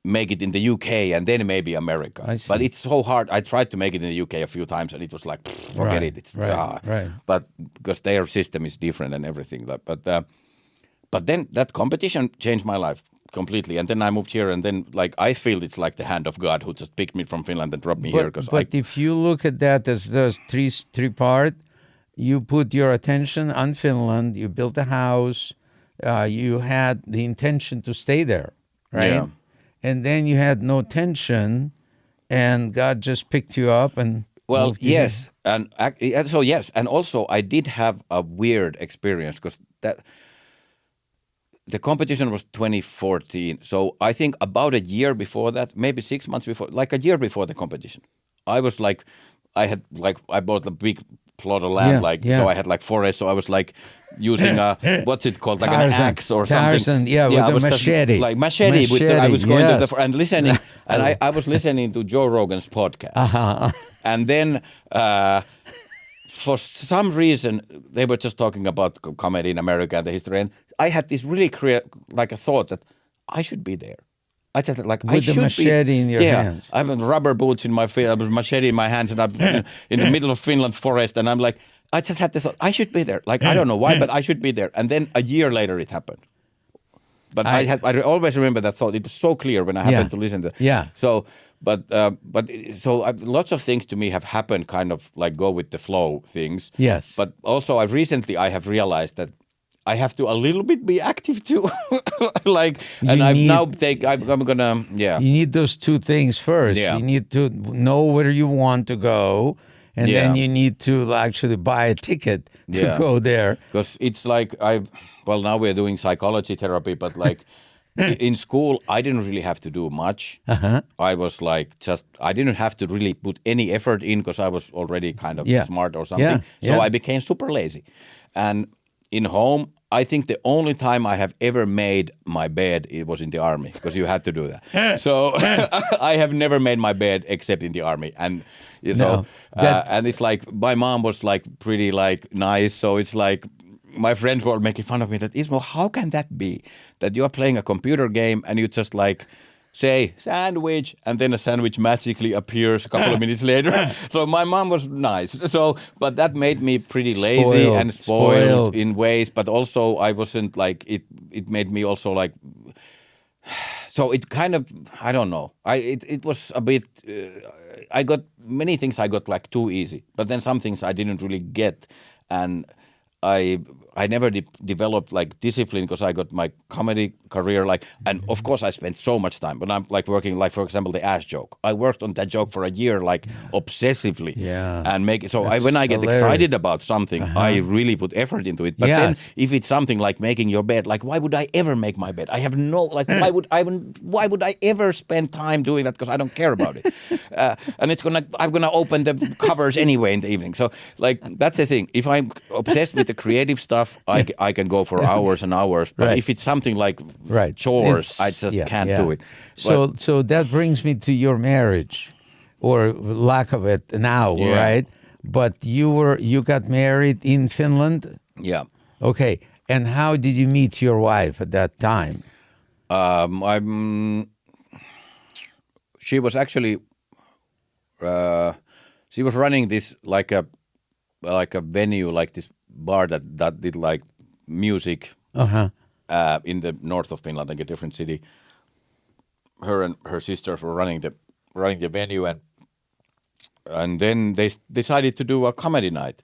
make it in the UK and then maybe America. But it's so hard. I tried to make it in the UK a few times and it was like, forget it. It's right. But because their system is different and everything. But then that competition changed my life completely. And then I moved here and then I feel it's like the hand of God who just picked me from Finland and dropped me here. But if you look at that as those three part, you put your attention on Finland, you built a house, you had the intention to stay there, right? Yeah. And then you had no tension and God just picked you up and moved you yes. And so yes. And also I did have a weird experience because the competition was 2014. So I think about a year before that, maybe 6 months before, a year before the competition, I was I bought a big plot of land, so I had forest. So I was using what's it called, an axe or something. Tarzan, with a machete. Machete. I was going to and listening, and I was listening to Joe Rogan's podcast. And then for some reason, they were just talking about comedy in America and the history. And I had this really a thought that I should be there. I just with the machete in your hands. I have rubber boots in my feet, I have a machete in my hands, and I'm in the middle of Finland forest, and I'm I just had the thought, I should be there. I don't know why, but I should be there. And then a year later, it happened. But I always remember that thought. It was so clear when I happened to listen to it. Yeah. So, lots of things to me have happened, kind of go with the flow things. Yes. But also, I have realized that I have to a little bit be active too. I'm gonna, You need those two things first. Yeah. You need to know where you want to go, and then you need to actually buy a ticket to go there. Because it's now we're doing psychology therapy, but in school, I didn't really have to do much. I was I didn't have to really put any effort in because I was already kind of smart or something. So I became super lazy. And in home, I think the only time I have ever made my bed, it was in the army, because you had to do that. So I have never made my bed except in the army. And and it's my mom was pretty nice. So it's my friends were making fun of me that, Ismo, how can that be that you are playing a computer game and you just say sandwich, and then a sandwich magically appears a couple of minutes later. So my mom was nice. But that made me pretty lazy and spoiled in ways. But also I wasn't it made me also so it kind of, I don't know. It was a bit, I got many things I got too easy, but then some things I didn't really get. And I never developed discipline because I got my comedy career and of course I spent so much time. But I'm working for example the ass joke. I worked on that joke for a year obsessively. Yeah. And make it so when I get excited about something, I really put effort into it. But then if it's something like making your bed, why would I ever make my bed? I have no why would I ever spend time doing that, because I don't care about it. And I'm gonna open the covers anyway in the evening. So that's the thing. If I'm obsessed with the creative stuff, I can go for hours and hours. But if it's something chores, I just can't do it. So that brings me to your marriage, or lack of it now, right? But you got married in Finland? Yeah. Okay. And how did you meet your wife at that time? She was actually she was running this a venue, this bar that did music in the north of Finland, a different city. Her and her sisters were running the venue, and then they decided to do a comedy night.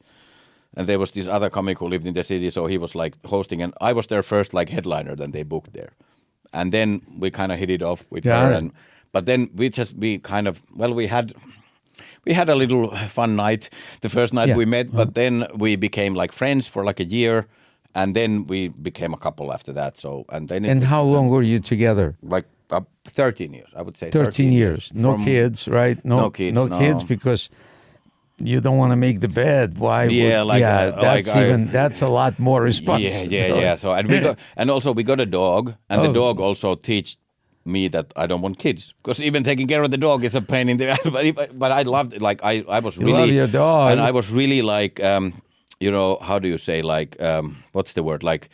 And there was this other comic who lived in the city, so he was hosting, and I was their first headliner that they booked there. And then we kind of hit it off with her, but then we had a little fun night the first night we met, but then we became friends for a year, And then we became a couple after that. So and then it And was how long were you together? like 13 years, I would say. 13 years. No From- kids, right? No kids, No no. kids because you don't want to make the bed. Why? Yeah, That's a lot more responsibility. Yeah. So and we got, and also we got a dog, and Oh. the dog also teach me that I don't want kids because even taking care of the dog is a pain in the ass. But I loved it. Like I was You really love your dog. and I was really like how do you say like what's the word like.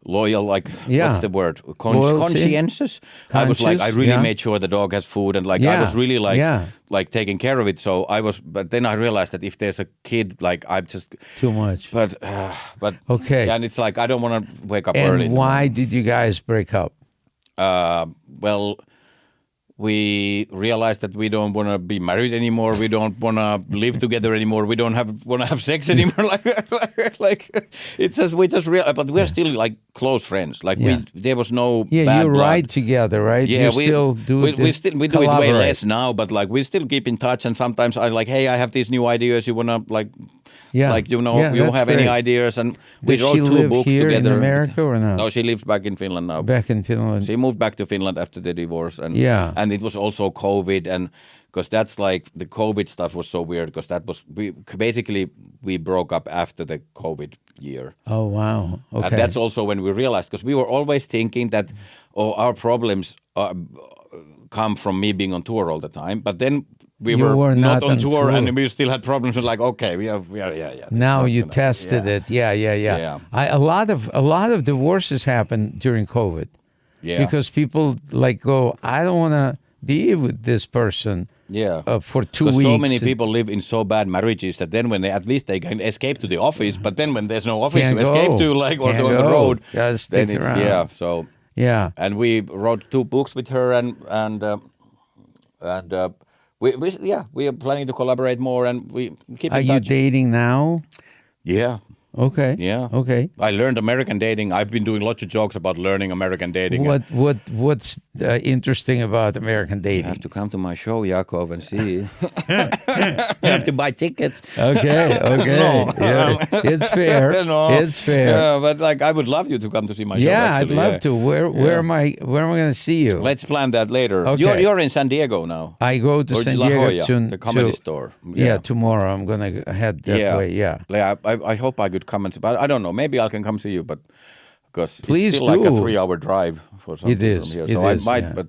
Loyal, like Yeah. what's the word? Loyalty? Conscientious. I was like, I Conscious, really yeah. made sure the dog has food, and like I Yeah, was really like, yeah. like taking care of it. So I was, but then I realized that if there's a kid, like I'm just Too much. but Okay. and it's like I don't want to wake up And early. in the why did you guys break up? well, we realized that we don't want to be married anymore. We don't want to live together anymore. We don't want to have sex anymore. like it's just we just real, but we're still like close friends. Like Yeah. there was no Yeah, bad you blood. ride together, right? Yeah, you still do. we do it way collaborate. less now, but like we still keep in touch. And sometimes I like, hey, I have these new ideas. You wanna like, Yeah. like you Yeah, you that's have any great. ideas? And we Does wrote she 2 live books here together. in America or not? No, she lives back in Finland now. Back in Finland. She moved back to Finland after the divorce, and Yeah. and it was also COVID, and because that's like the COVID stuff was so weird because that was we broke up after the COVID year. Oh wow. Okay. And that's also when we realized because we were always thinking that our problems come from me being on tour all the time, but then we You were not not on on tour, tour. and we still had problems. We're like, okay, we are, yeah. that's Now not you gonna- tested yeah. it. Yeah. A lot of divorces happen during COVID. Yeah. Because people like go, I don't want to be with this person. Yeah, For 2 because weeks. so many people live in so bad marriages that then when at least they can escape to the office, but then when there's no office Can't to escape go. to, like or Can't on the go. road, Gotta stick then it's around. So Yeah. and we wrote 2 books with her, and we are planning to collaborate more, and we keep Are in you touch. dating now? Yeah. Okay. Yeah. Okay. I learned American dating. I've been doing lots of jokes about learning American dating. What's interesting about American You dating? have to come to my show, Yakov, and see. You have to buy tickets. Okay. No. Yeah, it's fair. No. It's fair. Yeah, but like I would love you to come to see my show. Yeah, actually, I'd love yeah. to. Where am I going to see you? Let's plan that later. Okay. You're in San Diego now. I go to Or San La Diego Jolla, to the comedy to- store. Yeah, tomorrow I'm going to head that way. Yeah. I hope I could come and but I don't know. Maybe I can come see you, but because Please it's still like a do. 3-hour drive for something is, from here. it So is, I might, yeah. but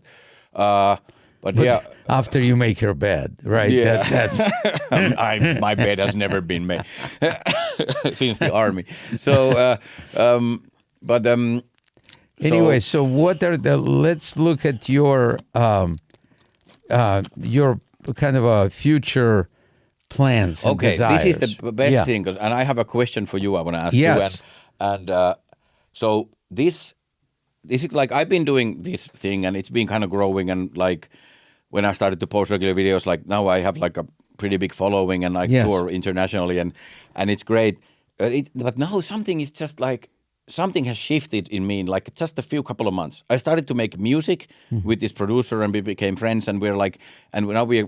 But yeah. after you make your bed, right? Yeah. That's My bed has never been made since the army. So, anyway. So what are let's look at your kind of a future plans. And okay, this is desires. the best Yeah. thing, and I have a question for you. I want to ask Yes. you, and so this is like I've been doing this thing, and it's been kind of growing, and like when I started to post regular videos, like now I have like a pretty big following, and I Yes. tour internationally, and it's great. But now something is just like something has shifted in me in like just a couple of months. I started to make music with this producer, and we became friends, and we're like, and now we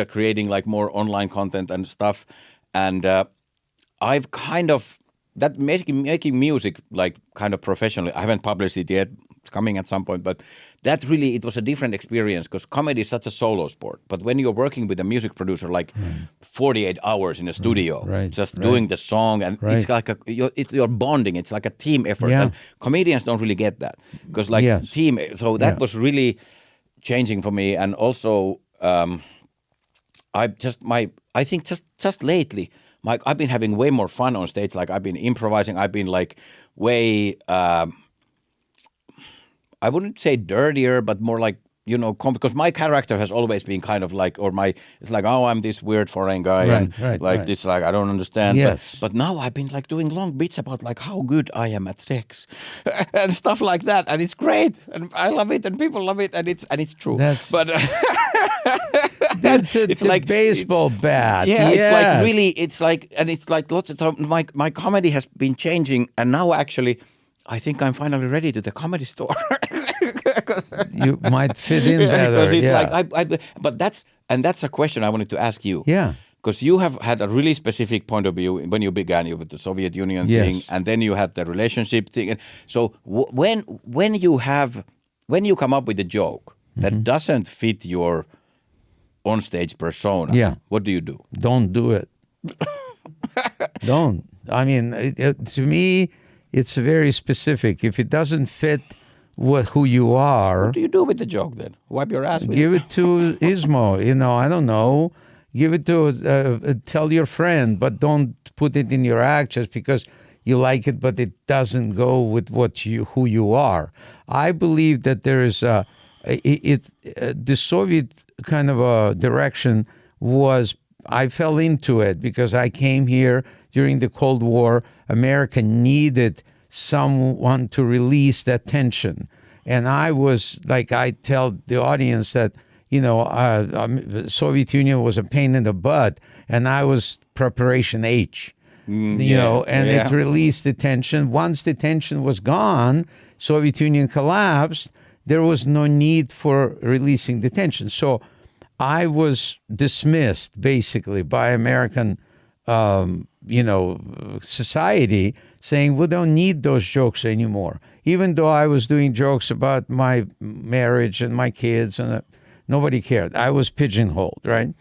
are creating like more online content and stuff, and I've kind of that making music like kind of professionally. I haven't published it yet. It's coming at some point, but that really it was a different experience because comedy is such a solo sport. But when you're working with a music producer, like 48 hours in a studio, just doing the song, and it's like you're bonding. It's like a team effort, Yeah. and comedians don't really get that because like Yes. team. So that was really changing for me, and also I think just lately. I've been having way more fun on stage. Like I've been improvising. I've been like way, I wouldn't say dirtier, but more like, because my character has always been kind of like, it's like, oh, I'm this weird foreign guy. This, like, I don't understand. Yes. But now I've been like doing long bits about like how good I am at sex and stuff like that. And it's great. And I love it. And people love it. And it's true. But That's it's a like baseball bat. Yeah, Yes. it's like really, it's like lots of time. My comedy has been changing, and now actually, I think I'm finally ready to the comedy store. You might fit in better. Because it's Yeah. like, but that's a question I wanted to ask you. Yeah. because you have had a really specific point of view when you began with the Soviet Union Yes. thing, and then you had the relationship thing. And so when you come up with a joke that doesn't fit your on-stage persona, Yeah. what do you do? Don't do it. Don't. I mean, to me, it's very specific. If it doesn't fit who you are, What do you do with the joke then? Wipe your ass with it? give it to Ismo. I don't know. Give it to, tell your friend, but don't put it in your act just because you like it, but it doesn't go with who you are. I believe that there is the Soviet kind of a direction was, I fell into it because I came here during the Cold War. America needed someone to release that tension. And I was like, I tell the audience that, the Soviet Union was a pain in the butt, and I was preparation H. It released the tension. Once the tension was gone, Soviet Union collapsed, there was no need for releasing the tension. So I was dismissed basically by American, society, saying we don't need those jokes anymore. Even though I was doing jokes about my marriage and my kids, and nobody cared. I was pigeonholed, right?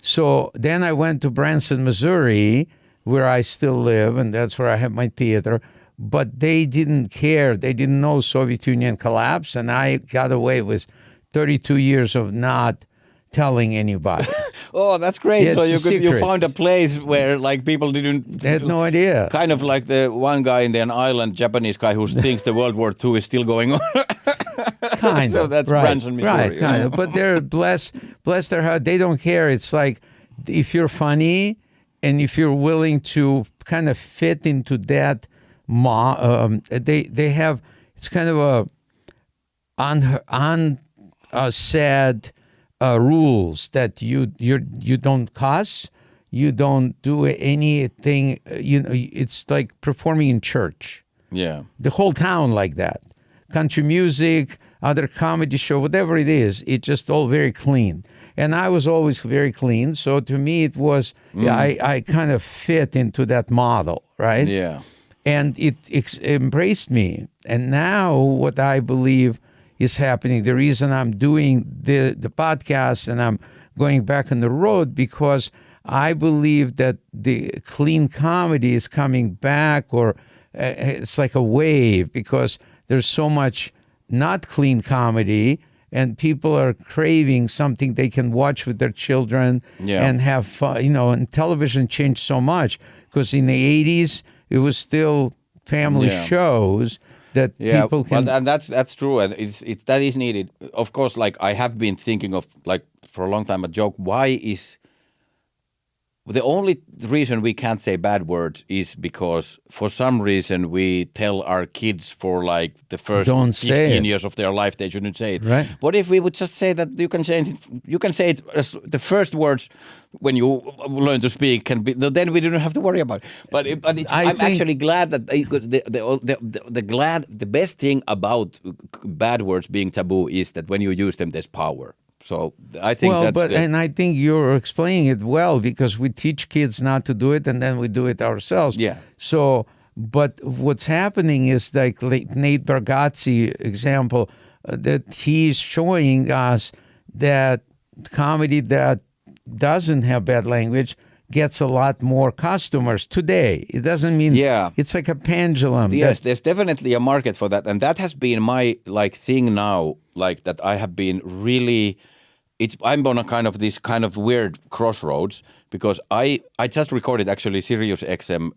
So then I went to Branson, Missouri, where I still live, and that's where I have my theater. But they didn't care. They didn't know Soviet Union collapsed, and I got away with 32 years of not telling anybody. Oh, that's great. Yeah, So it's a you secret. found a place where like people didn't. They had no idea. Kind of like the one guy in an island, Japanese guy, who thinks the World War II is still going on. Kind So of. that's right, Branson, Missouri. Right, kind of. But they're bless their heart. They don't care. It's like if you're funny and if you're willing to kind of fit into that, they have. It's kind of a sad rules that you don't cuss, you don't do anything. It's like performing in church. Yeah. The whole town like that. Country music, other comedy show, whatever it is, it's just all very clean. And I was always very clean. So to me, it was, I kind of fit into that model, right? Yeah. And it embraced me. And now what I believe is happening, the reason I'm doing the podcast and I'm going back on the road, because I believe that the clean comedy is coming back, or it's like a wave, because there's so much not clean comedy, and people are craving something they can watch with their children and have fun. And television changed so much, because in the 80s, it was still family shows that people can... and that's true, and that is needed. Of course, like I have been thinking of, like, for a long time, a joke. Why is... The only reason we can't say bad words is because for some reason we tell our kids for like the first 15 years of their life they shouldn't say it. Right. What if we would just say that you can say it as the first words when you learn to speak can be, then we don't have to worry about it. But I'm actually glad that the best thing about bad words being taboo is that when you use them, there's power. So I think and I think you're explaining it well, because we teach kids not to do it and then we do it ourselves. Yeah. So, but what's happening is like Nate Bargatze example, that he's showing us that comedy that doesn't have bad language gets a lot more customers today. It doesn't mean it's like a pendulum. Yes, there's definitely a market for that, and that has been my thing now. Like that, I have been really. I'm on a kind of weird crossroads, because I just recorded actually Sirius XM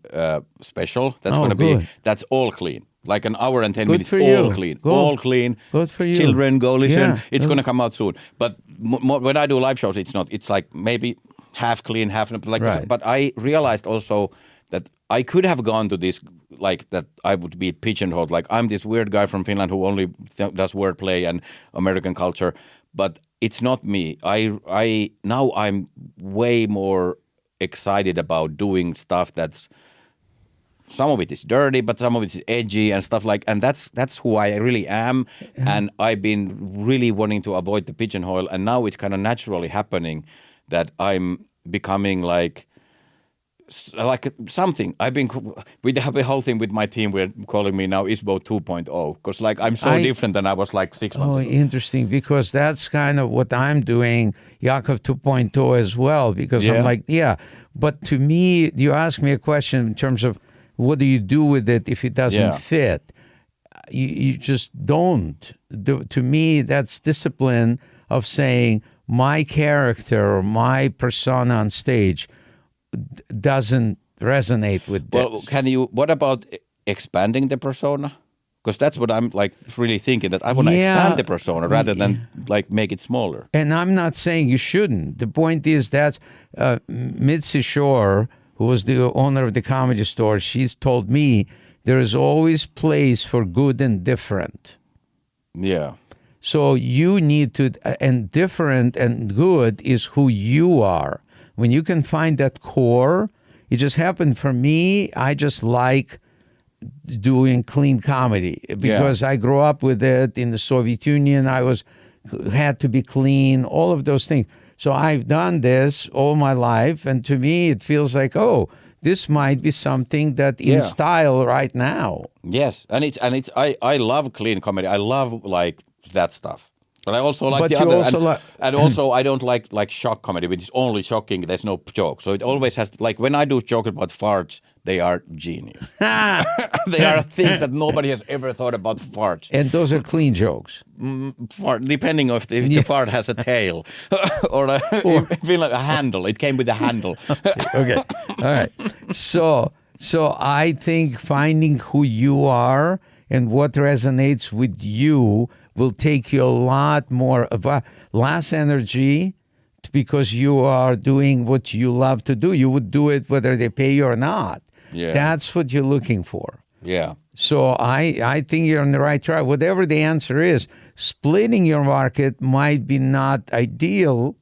special. That's going to be all clean. Like an hour and 10 minutes, all clean. All clean. Good for you. Children, go listen. Yeah. It's going to come out soon. But when I do live shows, it's not. It's like maybe half clean, half like. Right. But I realized also that I could have gone to this, like that I would be pigeonholed. Like I'm this weird guy from Finland who only does wordplay and American culture. But it's not me. Now I'm way more excited about doing stuff that's, some of it is dirty, but some of it is edgy and stuff like, and that's who I really am. Yeah. And I've been really wanting to avoid the pigeonhole, and now it's kind of naturally happening that I'm becoming like something. We have a whole thing with my team. We're calling me now Ismo 2.0 because like I'm so different than I was like 6 months ago. Interesting, because that's kind of what I'm doing, Yakov 2.0 as well, because I'm like, but to me, you ask me a question in terms of what do you do with it if it doesn't fit? You just don't. To me, that's discipline of saying my character or my persona on stage doesn't resonate with this. Well, what about expanding the persona? Because that's what I'm like really thinking, that I want to expand the persona rather than like make it smaller. And I'm not saying you shouldn't. The point is that Mitzi Shore, who was the owner of the Comedy Store, she's told me there is always place for good and different. Yeah. So you need to, and different and good is who you are. When you can find that core, it just happened for me. I just like doing clean comedy because I grew up with it in the Soviet Union. Had to be clean, all of those things. So I've done this all my life, and to me it feels like, this might be something that in style right now. Yes, and I love clean comedy. I love like that stuff. But I also like the other, and also I don't like shock comedy, which is only shocking. There's no joke, so it always has like when I do jokes about farts, they are genius. They are things that nobody has ever thought about farts. And those are clean jokes. Depending if the fart has a tail or a handle. It came with a handle. Okay, all right. So I think finding who you are and what resonates with you will take you a lot more of less energy because you are doing what you love to do. You would do it whether they pay you or not. Yeah. That's what you're looking for. Yeah. So I think you're on the right track. Whatever the answer is, splitting your market might be not ideal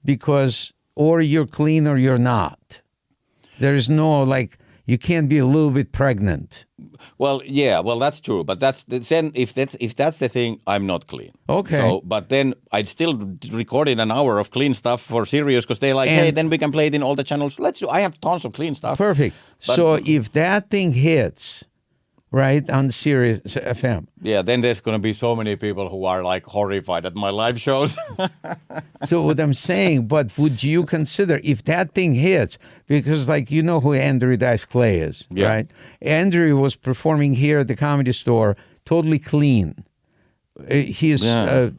because or you're clean or you're not. There's no you can't be a little bit pregnant. Well, that's true. But if that's the thing, I'm not clean. Okay. So, but then I'd still recorded an hour of clean stuff for Sirius because they're like, hey, then we can play it in all the channels. I have tons of clean stuff. Perfect. So if that thing hits, right, on Sirius FM. Yeah, then there's going to be so many people who are like horrified at my live shows. So what I'm saying, but would you consider if that thing hits, because you know who Andrew Dice Clay is, right? Andrew was performing here at the Comedy Store, totally clean. He's I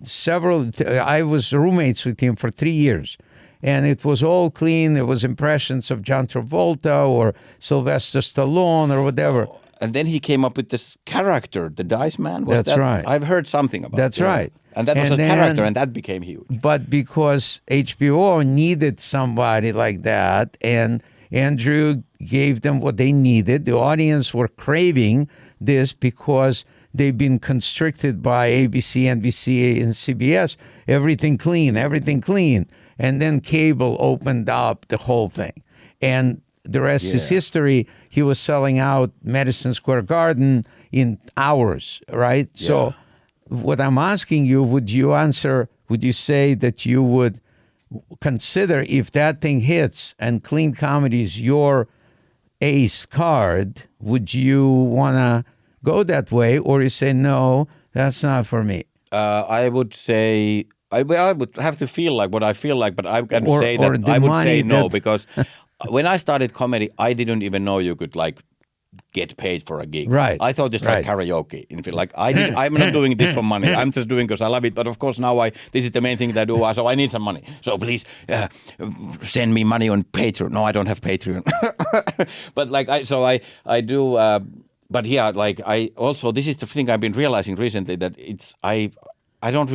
was roommates with him for 3 years. And it was all clean. There was impressions of John Travolta or Sylvester Stallone or whatever. And then he came up with this character, the Dice Man. That's right. I've heard something about That's right. And that was a character, and that became huge. But because HBO needed somebody like that, and Andrew gave them what they needed, the audience were craving this because they've been constricted by ABC, NBC, and CBS. Everything clean. And then cable opened up the whole thing. And the rest is history. He was selling out Madison Square Garden in hours, right? Yeah. So what I'm asking you, would you say that you would consider if that thing hits and clean comedy is your ace card, would you want to go that way? Or you say, no, that's not for me? I would say, I would have to feel like what I feel like, but I can say that I would say no because when I started comedy, I didn't even know you could get paid for a gig. Right. I thought it's like karaoke. I'm not doing this for money. I'm just doing because I love it. But of course now this is the main thing that I do. So I need some money. So please send me money on Patreon. No, I don't have Patreon. But I do. But yeah, I also this is the thing I've been realizing recently that I don't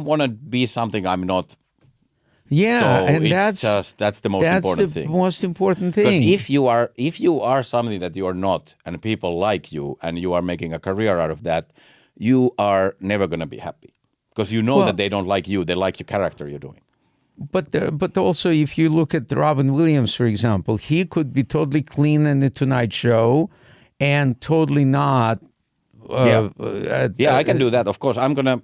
want to be something I'm not. Yeah, so and that's the most important thing. That's the most important thing. Because if you are something that you are not, and people like you, and you are making a career out of that, you are never going to be happy because you know that they don't like you; they like your character you're doing. But also, if you look at Robin Williams, for example, he could be totally clean in the Tonight Show, and totally not Yeah, I can do that. Of course, I'm gonna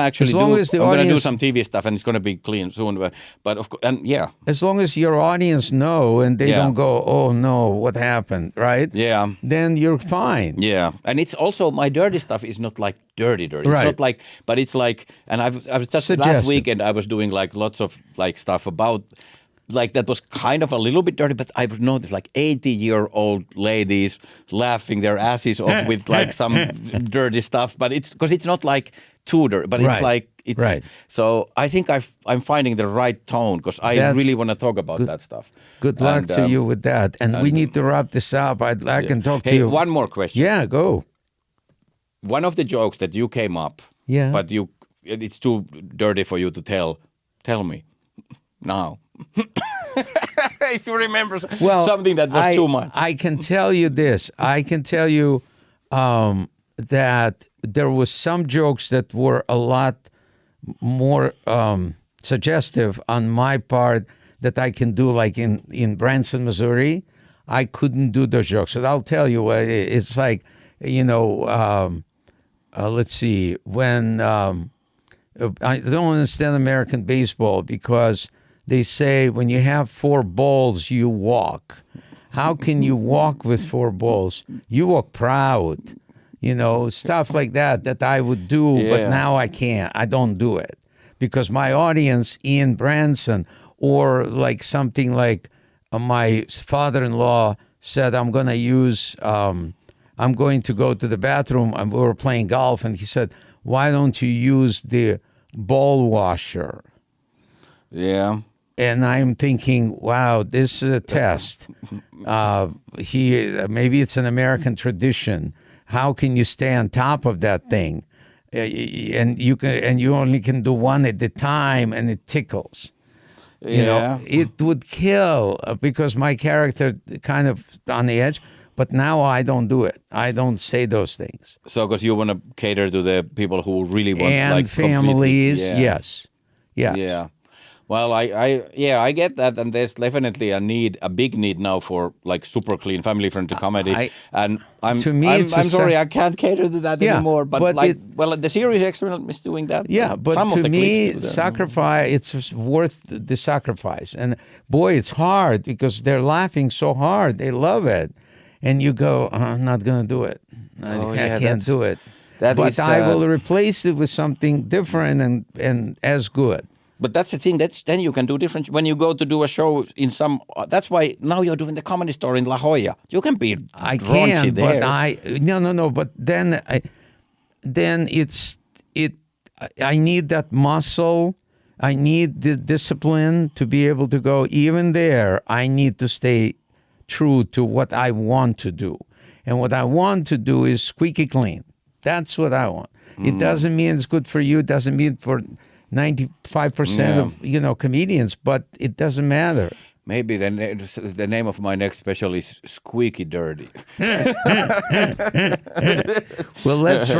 actually As long as the I'm gonna do audience- some TV stuff, and it's gonna be clean soon. But of course, and yeah, As long as your audience know and they Yeah. don't go, oh no, what happened, right? yeah. Then you're fine. Yeah, and it's also my dirty stuff is not like dirty. It's Right. not like, but it's like, and I was just Suggestive. last weekend I was doing like lots of like stuff about like that was kind of a little bit dirty, but I've noticed like 80-year-old ladies laughing their asses off with like some dirty stuff, but it's because it's not like too dirty, but it's Right. like it's Right. So I think I'm finding the right tone because I That's really want to talk about that stuff. Good luck And, to you with that. And we need to wrap this up. I can talk to Hey, you. one more question. Yeah, go. One of the jokes that you came up, Yeah. but it's too dirty for you to tell. Tell me now. If you remember something that was too much. I can tell you this. I can tell you that there was some jokes that were a lot more suggestive on my part that I can do, like in Branson, Missouri. I couldn't do those jokes. And I'll tell you, it's like, let's see, when I don't understand American baseball because they say when you have 4 balls, you walk. How can you walk with 4 balls? You walk proud, stuff like that I would do, but Yeah. now I can't. I don't do it because my audience in Branson, or like something like my father-in-law said, I'm going to go to the bathroom, and we were playing golf, and he said, why don't you use the ball washer? Yeah. And I'm thinking, wow, this is a test. Maybe it's an American tradition. How can you stay on top of that thing? And you only can do one at a time, and it tickles. Yeah. It would kill because my character kind of on the edge. But now I don't do it. I don't say those things. So because you want to cater to the people who really want And like families, completely- yes. Yeah. Well, I get that, and there's definitely a big need now for like super clean, family-friendly comedy. And I'm sorry, I can't cater to that anymore. But the Series Experiment is doing that. Yeah, but some of to the me, clips do that. sacrifice, it's worth the sacrifice. And boy, it's hard because they're laughing so hard. They love it. And you go, I'm not going to do it. I can't do it. But I will replace it with something different and as good. But that's the thing. Then you can do different. When you go to do a show in some, that's why now you're doing the Comedy Store in La Jolla. You can be I raunchy can, there. but no. But then I need that muscle. I need the discipline to be able to go. Even there, I need to stay true to what I want to do, and what I want to do is squeaky clean. That's what I want. It doesn't mean it's good for you. It doesn't mean for 95% of comedians, but it doesn't matter. Maybe the name of my next special is Squeaky Dirty. Well, let's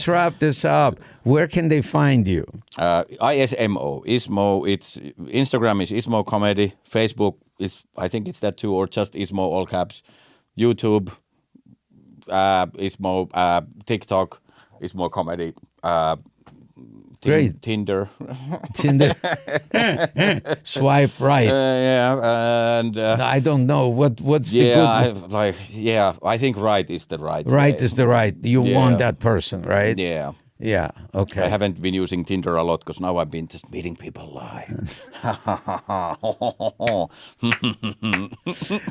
wrap this up. Where can they find you? ISMO, Ismo. It's Instagram is Ismo Comedy. Facebook is, I think it's that too, or just Ismo all caps. YouTube, Ismo. TikTok, Ismo Comedy. Great. Tinder. Swipe right. And I don't know what's the good. I think right is the right. Right way. is the right. You want that person, right? Yeah. Yeah. Okay. I haven't been using Tinder a lot because now I've been just meeting people live.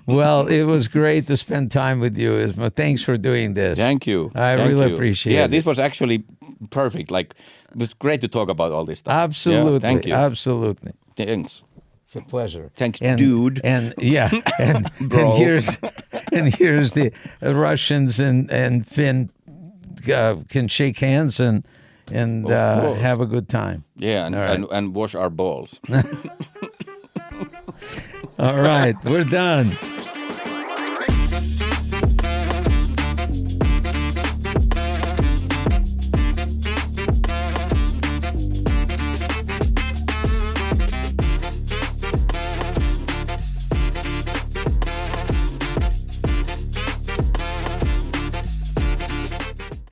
Well, it was great to spend time with you, Ismo. Thanks for doing this. Thank you. I really appreciate it. Yeah, this was actually perfect. Like, it was great to talk about all this stuff. Absolutely. Yeah, thank you. Absolutely. Thanks. It's a pleasure. Thanks, dude. And yeah, and Bro. here's the Russians and Finn can shake hands and course. have a good time. Yeah, All right. and wash our balls. All right, we're done.